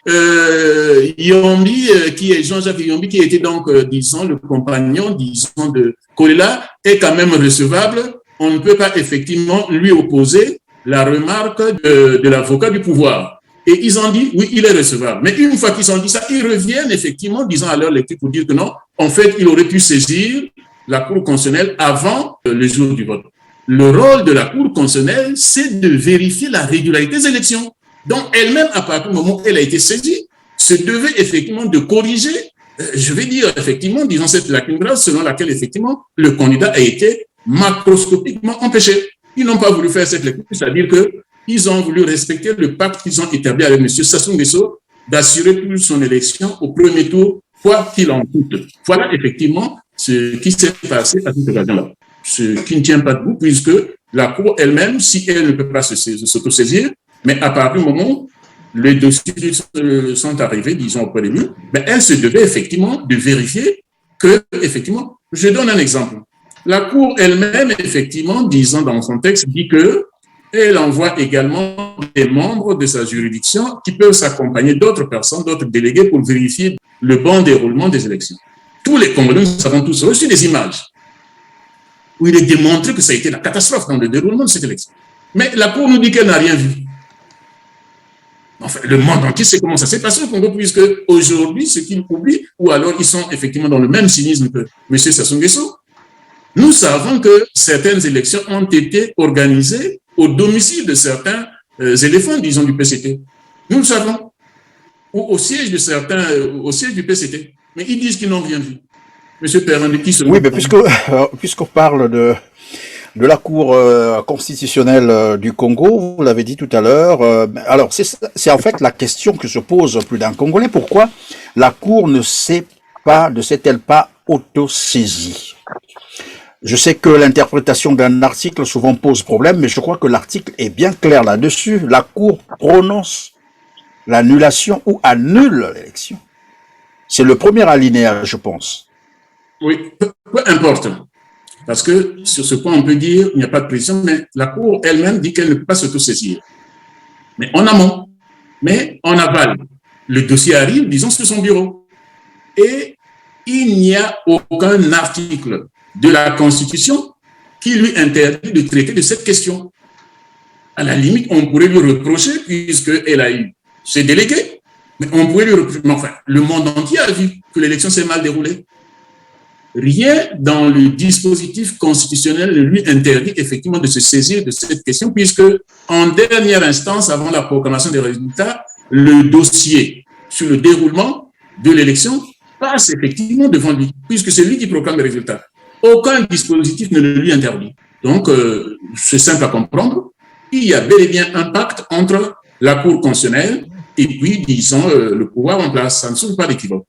Yombi, qui est Jean-Jacques Yombi, qui était donc, disons, le compagnon, disons, de Kolela, est quand même recevable. On ne peut pas effectivement lui opposer la remarque de l'avocat du pouvoir. Et ils ont dit, oui, il est recevable. Mais une fois qu'ils ont dit ça, ils reviennent effectivement, disons à leur lecture pour dire que non, en fait, il aurait pu saisir la Cour constitutionnelle avant le jour du vote. Le rôle de la Cour constitutionnelle, c'est de vérifier la régularité des élections. Donc, elle-même, à partir du moment où elle a été saisie, se devait effectivement de corriger, je vais dire effectivement, disons cette lacune grave selon laquelle effectivement le candidat a été macroscopiquement empêché. Ils n'ont pas voulu faire cette lecture, c'est-à-dire qu'ils ont voulu respecter le pacte qu'ils ont établi avec M. Sassou Nguesso d'assurer toute son élection au premier tour, quoi qu'il en coûte. Voilà effectivement ce qui s'est passé à cette occasion-là. Ce qui ne tient pas debout, puisque la Cour elle-même, si elle ne peut pas s'autosaisir, mais à partir du moment où les dossiers sont arrivés, disons, auprès de lui, elle se devait effectivement de vérifier que, effectivement, je donne un exemple. La Cour elle-même, effectivement, disant dans son texte, dit que elle envoie également des membres de sa juridiction qui peuvent s'accompagner d'autres personnes, d'autres délégués pour vérifier le bon déroulement des élections. Tous les Congolais, nous avons tous reçu des images où il est démontré que ça a été la catastrophe dans le déroulement de cette élection. Mais la Cour nous dit qu'elle n'a rien vu. Enfin, le monde entier sait comment ça s'est passé au Congo, puisque aujourd'hui, ceux qui oublient, ou alors ils sont effectivement dans le même cynisme que M. Sassou Nguesso, nous savons que certaines élections ont été organisées au domicile de certains éléphants, disons, du PCT. Nous le savons. Ou au siège de certains, au siège du PCT. Mais ils disent qu'ils n'ont rien vu. Monsieur Perrin, qui se... Oui, mais puisqu'on parle de la Cour constitutionnelle du Congo, vous l'avez dit tout à l'heure, alors c'est en fait la question que se pose plus d'un Congolais. Pourquoi la Cour ne s'est-elle pas auto-saisie? Je sais que l'interprétation d'un article souvent pose problème, mais je crois que l'article est bien clair là-dessus. La Cour prononce l'annulation ou annule l'élection. C'est le premier alinéa, je pense. Oui, peu importe. Parce que sur ce point, on peut dire qu'il n'y a pas de pression, mais la Cour elle-même dit qu'elle ne peut pas s'autosaisir. Mais en amont, mais en aval, le dossier arrive, disons, sur son bureau. Et il n'y a aucun article de la Constitution qui lui interdit de traiter de cette question. À la limite, on pourrait lui reprocher, puisqu'elle a eu ses délégués, mais on pourrait lui reprocher. Mais enfin, le monde entier a vu que l'élection s'est mal déroulée. Rien dans le dispositif constitutionnel ne lui interdit effectivement de se saisir de cette question, puisque en dernière instance, avant la proclamation des résultats, le dossier sur le déroulement de l'élection passe effectivement devant lui, puisque c'est lui qui proclame les résultats. Aucun dispositif ne le lui interdit. Donc, c'est simple à comprendre. Il y a bel et bien un pacte entre la Cour constitutionnelle et puis, disons, le pouvoir en place. Ça ne souffre pas d'équivoque.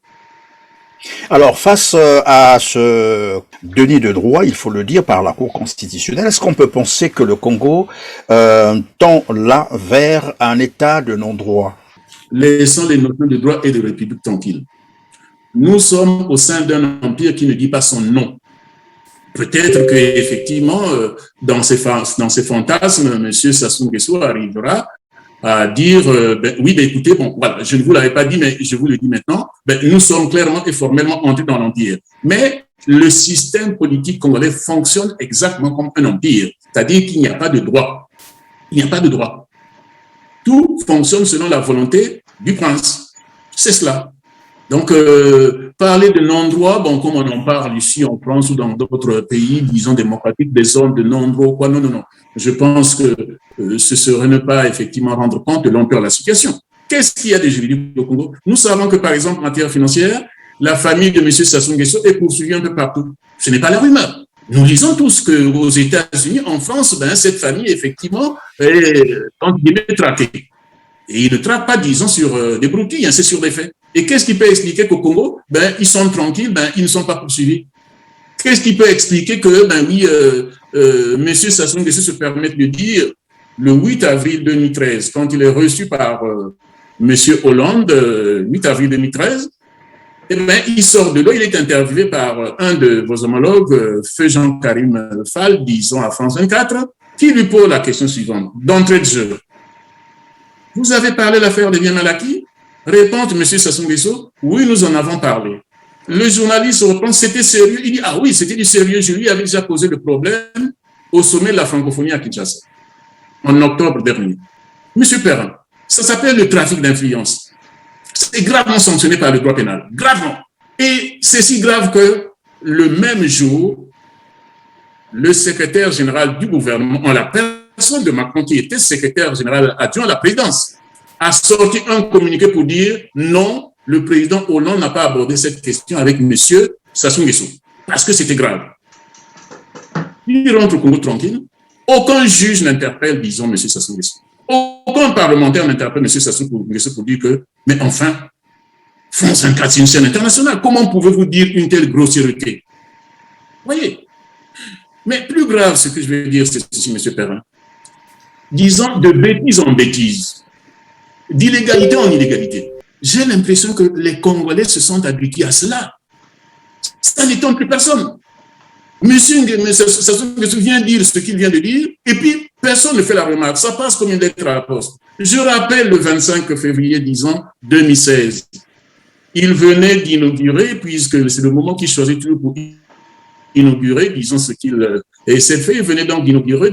Alors, face à ce déni de droit, il faut le dire, par la Cour constitutionnelle, est-ce qu'on peut penser que le Congo tend là vers un état de non-droit? Laissons les notions de droit et de république tranquilles. Nous sommes au sein d'un empire qui ne dit pas son nom. Peut-être qu'effectivement, dans ses fantasmes, M. Sassou Nguesso arrivera à dire, écoutez, bon, voilà, je ne vous l'avais pas dit, mais je vous le dis maintenant, nous sommes clairement et formellement entrés dans l'empire. Mais le système politique congolais fonctionne exactement comme un empire, c'est-à-dire qu'il n'y a pas de droit. Il n'y a pas de droit. tout fonctionne selon la volonté du prince. C'est cela. Donc, parler de non-droit, bon, comme on en parle ici en France ou dans d'autres pays, disons, démocratiques, des zones de non-droit, quoi, non, non, non. Je pense que ce serait ne pas effectivement rendre compte de l'ampleur de la situation. Qu'est-ce qu'il y a de juridique au Congo? Nous savons que, par exemple, en matière financière, la famille de M. Sassou Nguesso est poursuivie un peu partout. Ce n'est pas la rumeur. Nous lisons tous qu'aux États-Unis, en France, ben, cette famille, effectivement, est entre guillemets traquée. Et ils ne traquent pas, disons, sur des broutilles, hein, c'est sur des faits. Et qu'est-ce qui peut expliquer qu'au Congo, ben, ils sont tranquilles, ben, ils ne sont pas poursuivis? Qu'est-ce qui peut expliquer que, ben oui, M. Sassou Nguesso se permet de dire, le 8 avril 2013, quand il est reçu par M. Hollande, 8 avril 2013, eh ben, il sort de là, il est interviewé par un de vos homologues, Feu Jean-Karim Fall, disons à France 24, qui lui pose la question suivante, d'entrée de jeu. Vous avez parlé de l'affaire des biens mal acquis? Répond M. Sassou Nguesso, oui, nous en avons parlé. Le journaliste répond, c'était sérieux? Il dit, ah oui, c'était du sérieux, je lui avais déjà posé le problème au sommet de la francophonie à Kinshasa, en octobre dernier. Monsieur Perrin, ça s'appelle le trafic d'influence. C'est gravement sanctionné par le droit pénal, gravement. Et c'est si grave que le même jour, le secrétaire général du gouvernement, en la personne de Macron, qui était secrétaire général adjoint à la présidence, a sorti un communiqué pour dire non, le président Hollande n'a pas abordé cette question avec M. Sassou Nguesso, parce que c'était grave. Il rentre au Congo tranquille. Aucun juge n'interpelle, disons, M. Sassou Nguesso. Aucun parlementaire n'interpelle M. Sassou Nguesso pour dire que, mais enfin, France 24, c'est une chaîne internationale. Comment pouvez-vous dire une telle grossièreté? Vous voyez? Mais plus grave, ce que je vais dire, c'est ceci, M. Perrin. Disons de bêtises en bêtises, d'illégalité en illégalité. J'ai l'impression que les Congolais se sont habitués à cela. Ça n'étonne plus personne. Monsieur Sassou Nguesso vient dire ce qu'il vient de dire, et puis personne ne fait la remarque. Ça passe comme une lettre à la poste. Je rappelle le 25 février, disons, 2016. Il venait d'inaugurer, puisque c'est le moment qu'il choisit toujours pour inaugurer, disons ce qu'il essaie de faire. Il venait donc d'inaugurer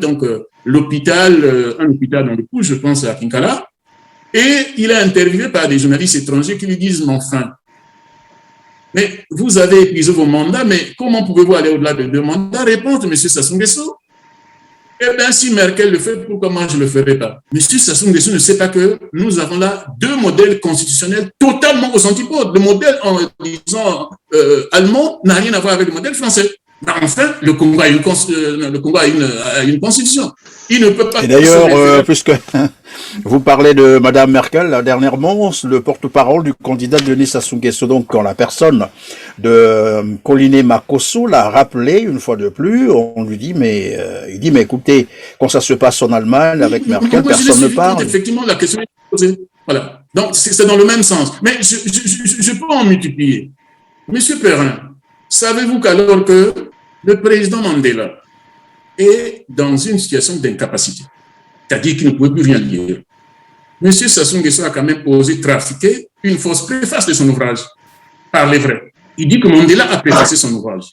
l'hôpital, un hôpital dans le coup, je pense à Kinkala, et il est interviewé par des journalistes étrangers qui lui disent, mais enfin, mais vous avez épuisé vos mandats, mais comment pouvez-vous aller au-delà de 2 mandats? Répond M. Sassou Nguesso. Eh bien, si Merkel le fait, pourquoi moi je ne le ferai pas? M. Sassou Nguesso ne sait pas que nous avons là 2 modèles constitutionnels totalement aux antipodes. Le modèle, en disant allemand, n'a rien à voir avec le modèle français. Enfin, le Congo a une constitution. Il ne peut pas. Et d'ailleurs, puisque vous parlez de Mme Merkel, là, dernièrement, le porte-parole du candidat Denis Sassou Nguesso, donc en la personne de Coliné Makosso, l'a rappelé une fois de plus. On lui dit, mais il dit, mais écoutez, quand ça se passe en Allemagne avec Merkel, personne ne parle. Effectivement, la question est posée. Voilà. Donc c'est dans le même sens. Mais je peux en multiplier. Monsieur Perrin, savez-vous qu'alors que le président Mandela est dans une situation d'incapacité, c'est-à-dire qu'il ne pouvait plus rien lire, M. Sassou Nguesso a quand même osé trafiquer une fausse préface de son ouvrage, par les vrais. Il dit que Mandela a préfacé son ouvrage,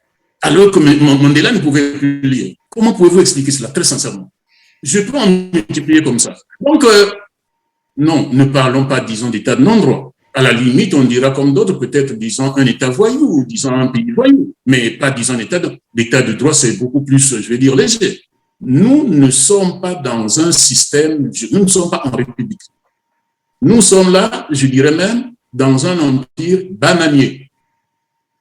alors que Mandela ne pouvait plus lire. Comment pouvez-vous expliquer cela, très sincèrement? Je peux en multiplier comme ça. Donc, non, ne parlons pas, disons, d'état de non-droit. À la limite, on dira comme d'autres, peut-être, disons, un État voyou, disons, un pays voyou, mais pas, disons, l'état de droit, c'est beaucoup plus, je vais dire, léger. Nous ne sommes pas dans un système, nous ne sommes pas en République. Nous sommes là, je dirais même, dans un empire bananier.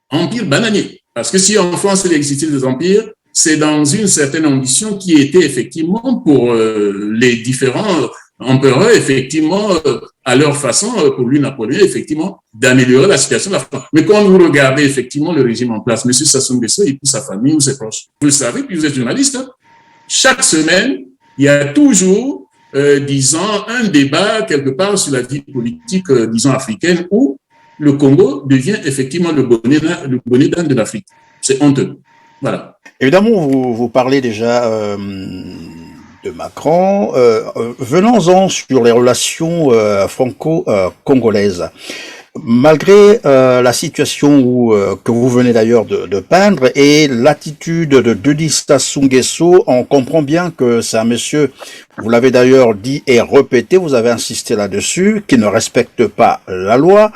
Empire bananier. Parce que si en France, il existait des empires, c'est dans une certaine ambition qui était effectivement pour les différents empereurs, effectivement, à leur façon, pour lui, Napoléon, effectivement, d'améliorer la situation de la France. Mais quand vous regardez, effectivement, le régime en place, M. Sassou Nguesso et puis sa famille ou ses proches, vous le savez, puis vous êtes journaliste, hein, chaque semaine, il y a toujours, disons, un débat quelque part sur la vie politique, disons, africaine, où le Congo devient effectivement le bonnet d'âne de l'Afrique. C'est honteux. Voilà. Évidemment, vous parlez déjà de Macron. Venons-en sur les relations franco-congolaises. Malgré la situation que vous venez d'ailleurs de peindre et l'attitude de Denis Sassou Nguesso, on comprend bien que c'est un monsieur, vous l'avez d'ailleurs dit et répété, vous avez insisté là-dessus, qui ne respecte pas la loi.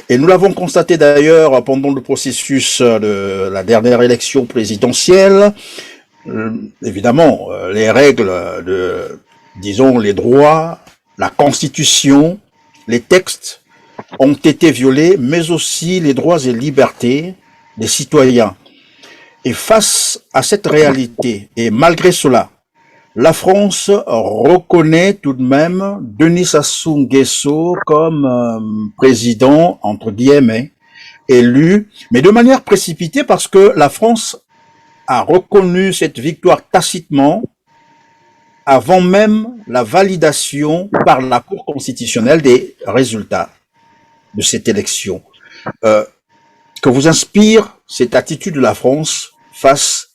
Et nous l'avons constaté d'ailleurs pendant le processus de la dernière élection présidentielle. Évidemment, les règles disons, les droits, la Constitution, les textes ont été violés, mais aussi les droits et libertés des citoyens. Et face à cette réalité, et malgré cela, la France reconnaît tout de même Denis Sassou Nguesso comme président, entre guillemets, élu, mais de manière précipitée parce que la France a reconnu cette victoire tacitement avant même la validation par la Cour constitutionnelle des résultats de cette élection. Que vous inspire cette attitude de la France face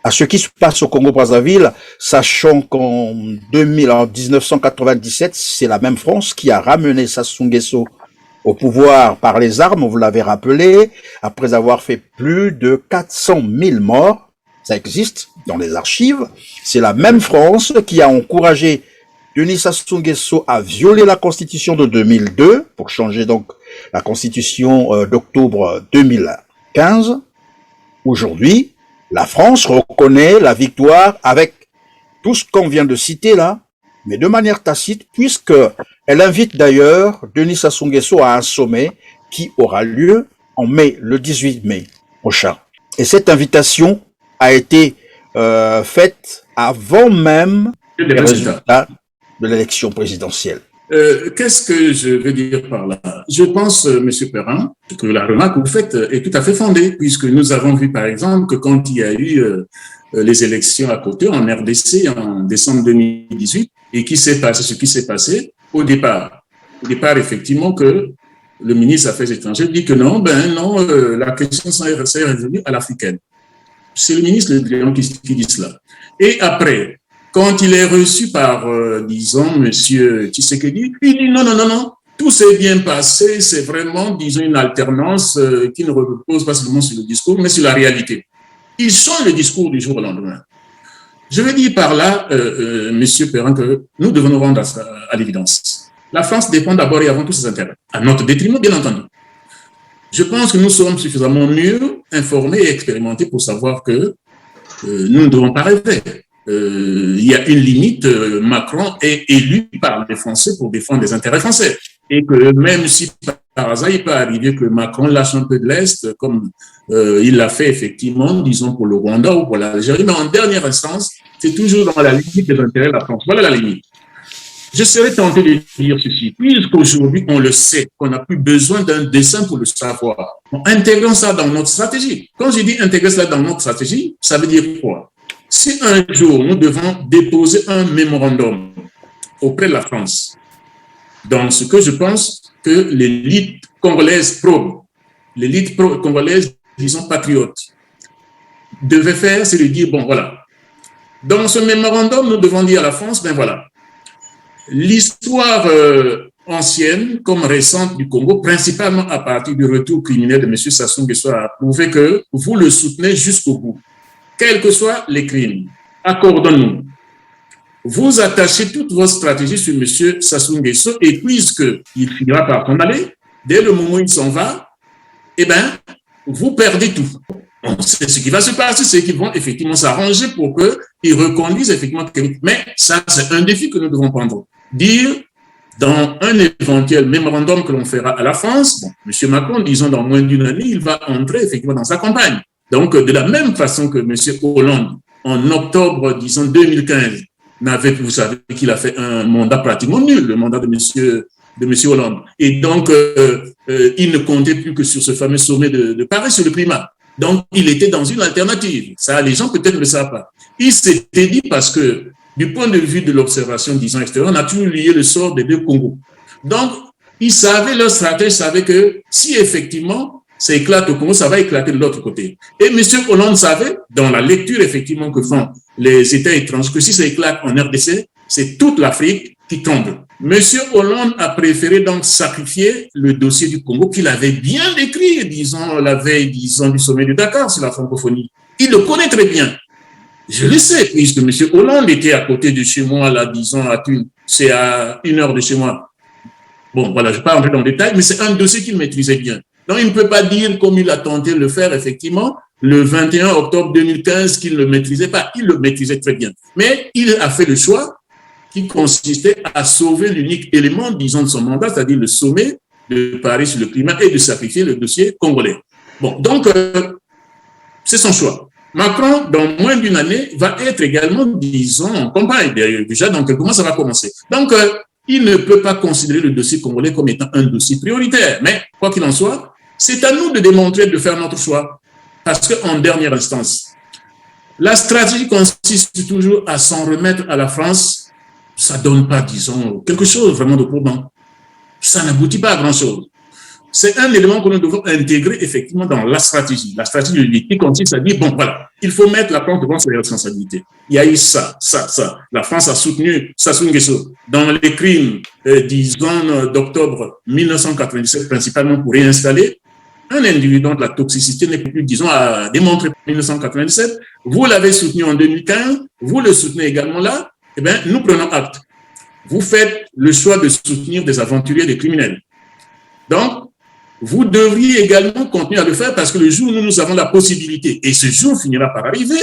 à ce qui se passe au Congo-Brazzaville, sachant qu'en 1997, c'est la même France qui a ramené Sassou Nguesso au pouvoir par les armes, vous l'avez rappelé, après avoir fait plus de 400 000 morts. Ça existe dans les archives. C'est la même France qui a encouragé Denis Sassou Nguesso à violer la Constitution de 2002 pour changer donc la Constitution d'octobre 2015. Aujourd'hui, la France reconnaît la victoire avec tout ce qu'on vient de citer là, mais de manière tacite, puisque elle invite d'ailleurs Denis Sassou Nguesso à un sommet qui aura lieu en mai, le 18 mai prochain. Et cette invitation a été faite avant même les résultats de l'élection présidentielle. Qu'est-ce que je veux dire par là? Je pense, M. Perrin, que la remarque que vous faites est tout à fait fondée, puisque nous avons vu, par exemple, que quand il y a eu les élections à côté en RDC en décembre 2018, et qui s'est passé ce qui s'est passé au départ. Au départ, effectivement, que le ministre des Affaires étrangères dit que non, la question s'est résolue à l'africaine. C'est le ministre Le Drian qui dit cela. Et après, quand il est reçu par, disons, M. Tshisekedi, il dit non, tout s'est bien passé, c'est vraiment, disons, une alternance qui ne repose pas seulement sur le discours, mais sur la réalité. Ils change le discours du jour au lendemain. Je veux dire par là, M. Perrin, que nous devons nous rendre à l'évidence. La France dépend d'abord et avant tout ses intérêts, à notre détriment, bien entendu. Je pense que nous sommes suffisamment mieux informés et expérimentés pour savoir que nous ne devons pas rêver. Il y a une limite, Macron est élu par les Français pour défendre les intérêts français. Et que même si par hasard, il peut arriver que Macron lâche un peu de l'Est, comme il l'a fait effectivement, disons, pour le Rwanda ou pour l'Algérie, mais en dernière instance, c'est toujours dans la limite des intérêts de la France. Voilà la limite. Je serais tenté de dire ceci, puisqu'aujourd'hui, on le sait, qu'on n'a plus besoin d'un dessin pour le savoir. Intégrons ça dans notre stratégie. Quand je dis intégrer ça dans notre stratégie, ça veut dire quoi? Si un jour, nous devons déposer un mémorandum auprès de la France, dans ce que je pense que l'élite congolaise congolaise, disons patriote, devait faire, c'est de dire, bon, voilà. Dans ce mémorandum, nous devons dire à la France, ben voilà, l'histoire ancienne comme récente du Congo, principalement à partir du retour criminel de M. Sassou Nguesso, a prouvé que vous le soutenez jusqu'au bout. Quels que soient les crimes, accordons-nous. Vous attachez toute votre stratégie sur M. Sassou Nguesso et puisqu'il finira par s'en aller, dès le moment où il s'en va, eh bien, vous perdez tout. C'est ce qui va se passer, c'est qu'ils vont effectivement s'arranger pour qu'ils reconduisent effectivement. Mais ça, c'est un défi que nous devons prendre. Dire, dans un éventuel mémorandum que l'on fera à la France, bon, M. Macron, disons, dans moins d'une année, il va entrer effectivement dans sa campagne. Donc, de la même façon que M. Hollande, en octobre, disons, 2015, vous savez qu'il a fait un mandat pratiquement nul, le mandat de M. Hollande. Et donc, il ne comptait plus que sur ce fameux sommet de Paris sur le climat. Donc, il était dans une alternative. Ça, les gens peut-être ne le savent pas. Il s'était dit parce que, du point de vue de l'observation, disons, extérieure, on a toujours lié le sort des deux Congos. Donc, ils savaient, leur stratège savait que si effectivement, ça éclate au Congo, ça va éclater de l'autre côté. Et M. Hollande savait, dans la lecture effectivement que font les États étrangers, que si ça éclate en RDC, c'est toute l'Afrique qui tombe. Monsieur Hollande a préféré donc sacrifier le dossier du Congo qu'il avait bien décrit, disons, la veille, disons, du sommet de Dakar sur la francophonie. Il le connaît très bien. Je le sais, puisque monsieur Hollande était à côté de chez moi, là, disons, c'est à 1 heure de chez moi. Bon, voilà, je ne vais pas rentrer dans le détail, mais c'est un dossier qu'il maîtrisait bien. Donc, il ne peut pas dire, comme il a tenté de le faire, effectivement, le 21 octobre 2015, qu'il ne le maîtrisait pas. Il le maîtrisait très bien. Mais il a fait le choix qui consistait à sauver l'unique élément, disons, de son mandat, c'est-à-dire le sommet de Paris sur le climat et de sacrifier le dossier congolais. Bon, donc, c'est son choix. Macron, dans moins d'une année, va être également, disons, en campagne. Déjà, dans quelques mois, ça va commencer. Donc, il ne peut pas considérer le dossier congolais comme étant un dossier prioritaire. Mais, quoi qu'il en soit, c'est à nous de démontrer, de faire notre choix. Parce qu'en dernière instance, la stratégie consiste toujours à s'en remettre à la France. Ça ne donne pas, disons, quelque chose vraiment de probant. Ça n'aboutit pas à grand-chose. C'est un élément que nous devons intégrer effectivement dans la stratégie. La stratégie de l'unité qui consiste à dire, bon, voilà, il faut mettre la France devant ses responsabilités. Il y a eu ça. La France a soutenu Sassou Nguesso dans les crimes, disons, d'octobre 1997, principalement pour réinstaller un individu dont la toxicité n'est plus, disons, à démontrer en 1997. Vous l'avez soutenu en 2015, vous le soutenez également là. Eh bien, nous prenons acte. Vous faites le choix de soutenir des aventuriers, des criminels. Donc, vous devriez également continuer à le faire parce que le jour où nous avons la possibilité, et ce jour finira par arriver,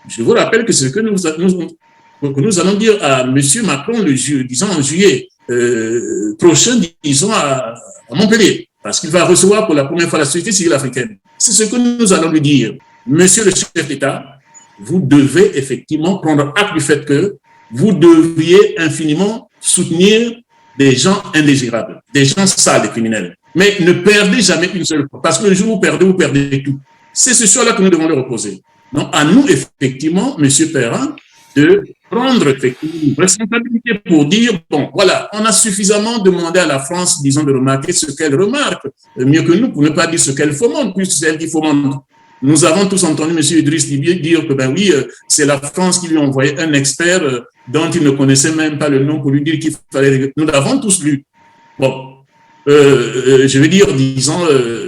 je vous rappelle que c'est ce que nous allons dire à M. Macron, disons en juillet prochain, disons à Montpellier, parce qu'il va recevoir pour la première fois la société civile africaine. C'est ce que nous allons lui dire. Monsieur le chef d'État, vous devez effectivement prendre acte du fait que vous devriez infiniment soutenir des gens indésirables, des gens sales, des criminels. Mais ne perdez jamais une seule fois, parce que le jour où vous perdez tout. C'est ce choix-là que nous devons le reposer. Donc, à nous, effectivement, M. Perrin, de prendre effectivement une responsabilité pour dire, bon, voilà, on a suffisamment demandé à la France, disons, de remarquer ce qu'elle remarque, mieux que nous, pour ne pas dire ce qu'elle fomente, puisque c'est elle qui fomente. Nous avons tous entendu M. Idriss Déby dire que, ben oui, c'est la France qui lui a envoyé un expert dont il ne connaissait même pas le nom pour lui dire qu'il fallait... Nous l'avons tous lu. Bon, je veux dire, disons,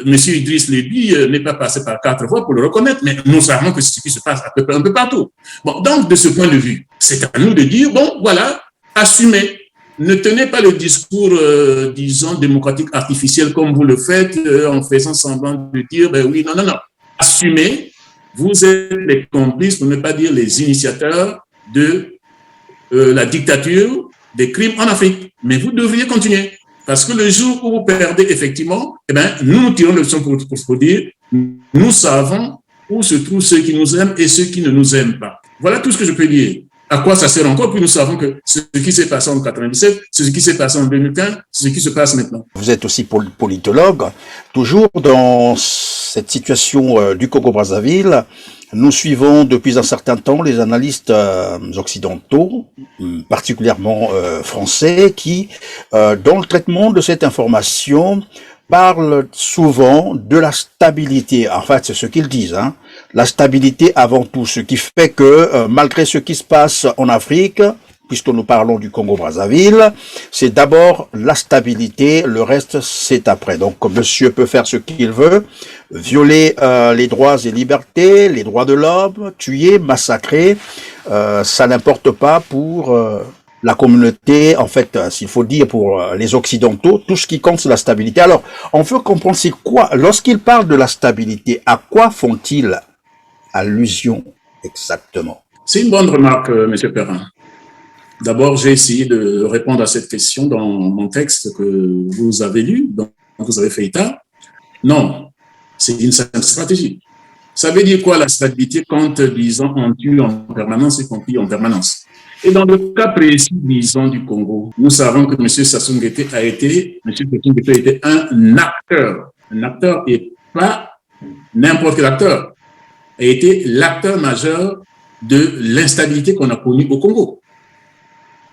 M. Idriss Déby n'est pas passé par 4 voies pour le reconnaître, mais nous savons que c'est ce qui se passe à peu près un peu partout. Bon, donc, de ce point de vue, c'est à nous de dire, bon, voilà, assumez. Ne tenez pas le discours, disons, démocratique artificiel comme vous le faites, en faisant semblant de dire, ben oui, non. Assumez, vous êtes les complices, pour ne pas dire les initiateurs de la dictature, des crimes en Afrique. Mais vous devriez continuer. Parce que le jour où vous perdez, effectivement, eh bien, nous tirons le leçon pour dire, nous savons où se trouvent ceux qui nous aiment et ceux qui ne nous aiment pas. Voilà tout ce que je peux dire. À quoi ça sert encore? Puis nous savons que ce qui s'est passé en 1997, c'est ce qui s'est passé en 2015, c'est ce qui se passe maintenant. Vous êtes aussi politologue. Toujours dans cette situation du Congo-Brazzaville, nous suivons depuis un certain temps les analystes occidentaux, particulièrement français, qui, dans le traitement de cette information, parlent souvent de la stabilité. En fait, c'est ce qu'ils disent, hein. La stabilité avant tout, ce qui fait que malgré ce qui se passe en Afrique, puisque nous parlons du Congo-Brazzaville, c'est d'abord la stabilité, le reste c'est après. Donc monsieur peut faire ce qu'il veut, violer les droits et libertés, les droits de l'homme, tuer, massacrer, ça n'importe pas pour la communauté, en fait, s'il faut dire pour les Occidentaux, tout ce qui compte c'est la stabilité. Alors, on veut comprendre c'est quoi, lorsqu'ils parlent de la stabilité, à quoi font-ils allusion exactement? C'est une bonne remarque, M. Perrin. D'abord, j'ai essayé de répondre à cette question dans mon texte que vous avez lu, dont vous avez fait état. Non, c'est une simple stratégie. Ça veut dire quoi la stabilité quand, disons, on tue en permanence et qu'on pille en permanence? Et dans le cas précis, disons, du Congo, nous savons que M. Sassou Nguesso a été un acteur et pas n'importe quel acteur, a été l'acteur majeur de l'instabilité qu'on a connue au Congo.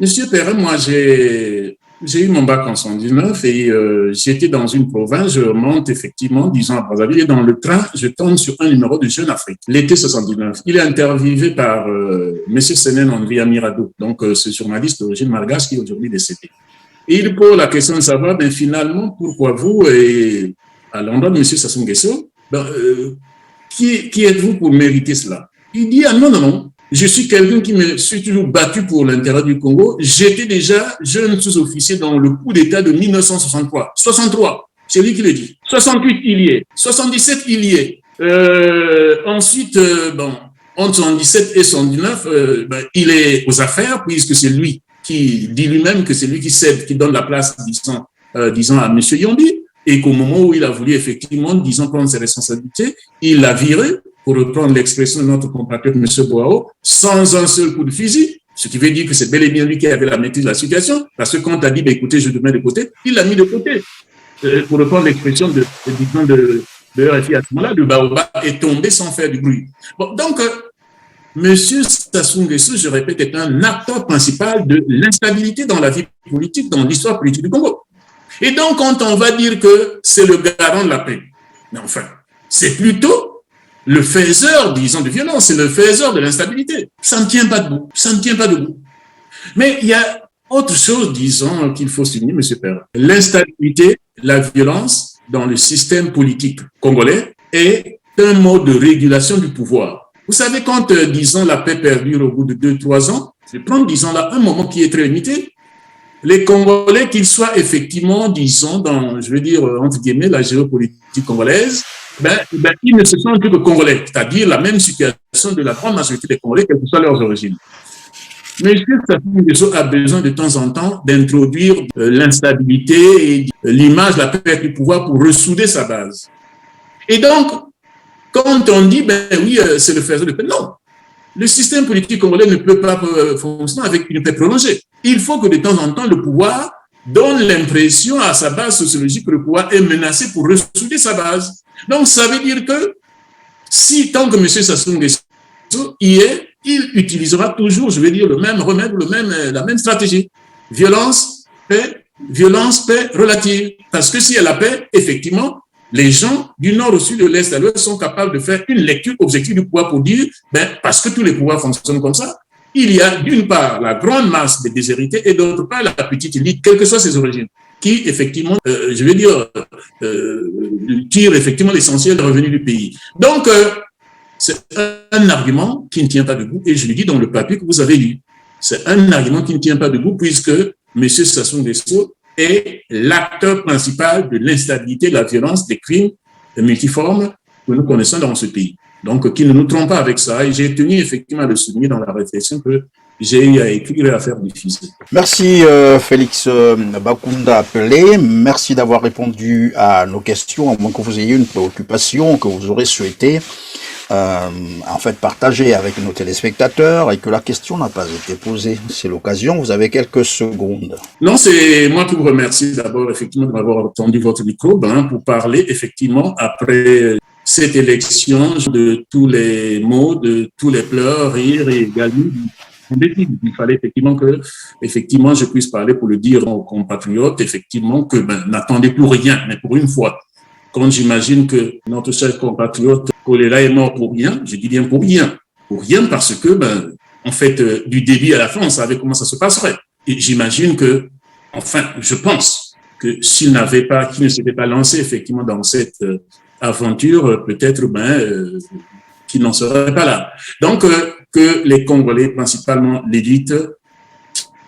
Monsieur Perrin, moi, j'ai J'ai eu mon bac en 79 et j'étais dans une province, je remonte effectivement 10 ans à Brazzaville et dans le train, je tombe sur un numéro de Jeune Afrique, l'été 79. Il est interviewé par M. Senen Andrea Mirado, donc ce journaliste d'origine malgache qui est aujourd'hui décédé. Et il pose la question de savoir, ben, finalement, pourquoi vous, et à l'endroit de M. Sassou Nguesso, ben, qui êtes-vous pour mériter cela? Il dit, ah non, non, non. Je suis quelqu'un qui me suis toujours battu pour l'intérêt du Congo. J'étais déjà jeune sous-officier dans le coup d'État de 1963. 63, c'est lui qui le dit. 68, il y est. 77, il y est. Ensuite, bon, entre 77 et 79, ben, il est aux affaires puisque c'est lui qui dit lui-même que c'est lui qui cède, qui donne la place, disons à M. Yombi, et qu'au moment où il a voulu effectivement, disons, prendre ses responsabilités, il l'a viré, pour reprendre l'expression de notre compatriote M. Boao, sans un seul coup de fusil, ce qui veut dire que c'est bel et bien lui qui avait la maîtrise de la situation, parce que quand tu as dit, bah, écoutez, je te mets de côté, il l'a mis de côté. Pour reprendre l'expression de RFI à ce moment-là, le baobab est tombé sans faire du bruit. Bon, donc, M. Sassou Nguesso, je répète, est un acteur principal de l'instabilité dans la vie politique, dans l'histoire politique du Congo. Et donc, quand on va dire que c'est le garant de la paix, mais enfin, c'est plutôt le faiseur, disons, de violence, c'est le faiseur de l'instabilité. Ça ne tient pas debout. Ça ne tient pas debout. Mais il y a autre chose, disons, qu'il faut souligner, M. Père. L'instabilité, la violence dans le système politique congolais est un mode de régulation du pouvoir. Vous savez, quand, disons, la paix perdure au bout de 2-3 ans, je prends, disons, là, un moment qui est très limité, les Congolais, qu'ils soient effectivement, disons, dans, je veux dire, entre guillemets, la géopolitique congolaise, ils ne se sentent que Congolais, c'est-à-dire la même situation de la grande majorité des Congolais, quelles que soient leurs origines. Mais Sassou Nguesso a besoin de temps en temps d'introduire l'instabilité et l'image, la perte du pouvoir pour ressouder sa base. Et donc, quand on dit, ben oui, c'est le faiseur de paix, non. Le système politique congolais ne peut pas fonctionner avec une paix prolongée. Il faut que de temps en temps, le pouvoir donne l'impression à sa base sociologique que le pouvoir est menacé pour ressouder sa base. Donc, ça veut dire que si, tant que M. Sassou Nguesso y est, il utilisera toujours, je vais dire, le même remède, la même stratégie. Violence, paix relative. Parce que s'il y a la paix, effectivement, les gens du nord au sud, de l'est à l'ouest sont capables de faire une lecture objective du pouvoir pour dire, parce que tous les pouvoirs fonctionnent comme ça, il y a d'une part la grande masse des déshérités et d'autre part la petite élite, quelles que soient ses origines, qui effectivement, je vais dire, tire effectivement l'essentiel des revenus du pays. Donc, c'est un argument qui ne tient pas debout, et je le dis dans le papier que vous avez lu. C'est un argument qui ne tient pas debout puisque M. Sassou Nguesso est l'acteur principal de l'instabilité, de la violence, des crimes multiformes que nous connaissons dans ce pays. Donc, qu'il ne nous trompe pas avec ça. Et j'ai tenu effectivement à le souligner dans la réflexion que j'ai eu à écrire et à faire diffuser. Merci Félix Bakunda Pelé. Merci d'avoir répondu à nos questions, à moins que vous ayez une préoccupation que vous aurez souhaité en fait partager avec nos téléspectateurs et que la question n'a pas été posée. C'est l'occasion, vous avez quelques secondes. Non, c'est moi qui vous remercie d'abord effectivement de m'avoir tendu votre micro pour parler effectivement après cette élection de tous les mots, de tous les pleurs, rires et également il fallait effectivement je puisse parler pour le dire aux compatriotes effectivement que n'attendez plus rien, mais pour une fois. Quand j'imagine que notre cher compatriote Kolela est mort pour rien, je dis bien pour rien. Pour rien parce que, en fait, du début à la fin, on savait comment ça se passerait. Et j'imagine que, enfin, je pense que s'il ne s'était pas lancé effectivement dans cette aventure, peut-être, qu'il n'en serait pas là. Donc, que les Congolais, principalement l'élite,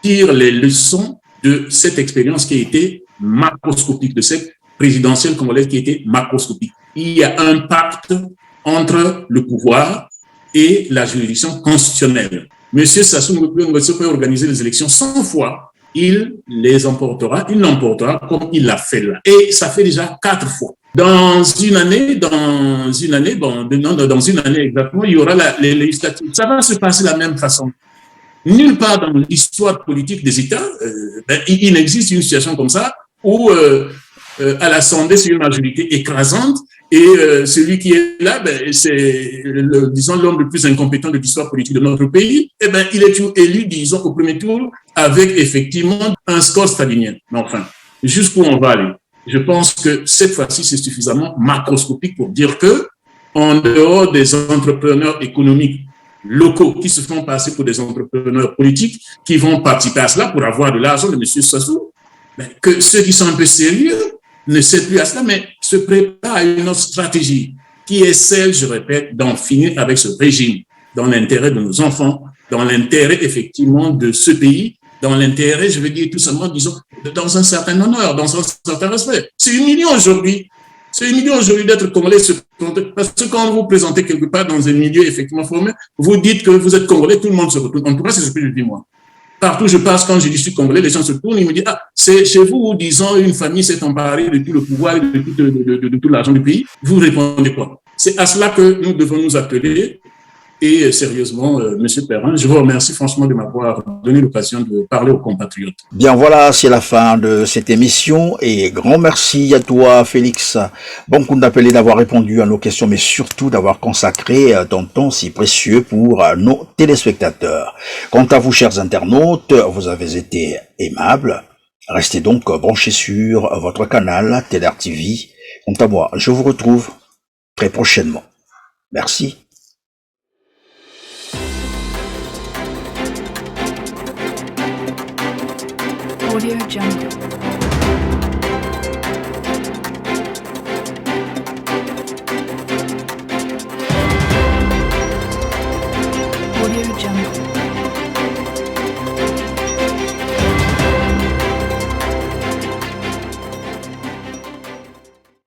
tirent les leçons de cette expérience qui a été macroscopique, de cette présidentielle congolaise qui était macroscopique. Il y a un pacte entre le pouvoir et la juridiction constitutionnelle. Monsieur Sassou Nguesso peut organiser les élections 100 fois. Il les emportera, il l'emportera comme il l'a fait là. Et ça fait déjà 4 fois. Dans une année exactement, il y aura les législatives. Ça va se passer de la même façon. Nulle part dans l'histoire politique des États, il existe une situation comme ça où à l'Assemblée, c'est une majorité écrasante Et celui qui est là, ben, c'est, disons, l'homme le plus incompétent de l'histoire politique de notre pays. Eh ben, il est élu, disons, au premier tour avec effectivement un score stalinien. Mais enfin, jusqu'où on va aller? Je pense que cette fois-ci, c'est suffisamment macroscopique pour dire que, en dehors des entrepreneurs économiques locaux qui se font passer pour des entrepreneurs politiques, qui vont participer à cela pour avoir de l'argent de M. Sassou, ben, que ceux qui sont un peu sérieux ne cèdent plus à cela, mais se préparent à une autre stratégie qui est celle, je répète, d'en finir avec ce régime, dans l'intérêt de nos enfants, dans l'intérêt effectivement de ce pays, dans l'intérêt, je veux dire tout simplement, disons, dans un certain honneur, dans un certain respect. C'est humiliant aujourd'hui. C'est humiliant aujourd'hui d'être congolais, parce que quand vous vous présentez quelque part dans un milieu effectivement formé, vous dites que vous êtes congolais, tout le monde se retourne. En tout cas, c'est ce que je dis moi. Partout je passe, quand je dis je suis congolais, les gens se tournent, ils me disent, ah, c'est chez vous où, disons, une famille s'est emparée de tout le pouvoir et de tout l'argent du pays. Vous répondez quoi? C'est à cela que nous devons nous atteler. Et sérieusement, Monsieur Perrin, je vous remercie franchement de m'avoir donné l'occasion de parler aux compatriotes. Bien voilà, c'est la fin de cette émission et grand merci à toi Félix Bankunda-Pellé d'avoir répondu à nos questions mais surtout d'avoir consacré ton temps si précieux pour nos téléspectateurs. Quant à vous chers internautes, vous avez été aimables. Restez donc branchés sur votre canal TEDAR TV. Quant à moi, je vous retrouve très prochainement. Merci. Audio Jungle. Audio Jungle.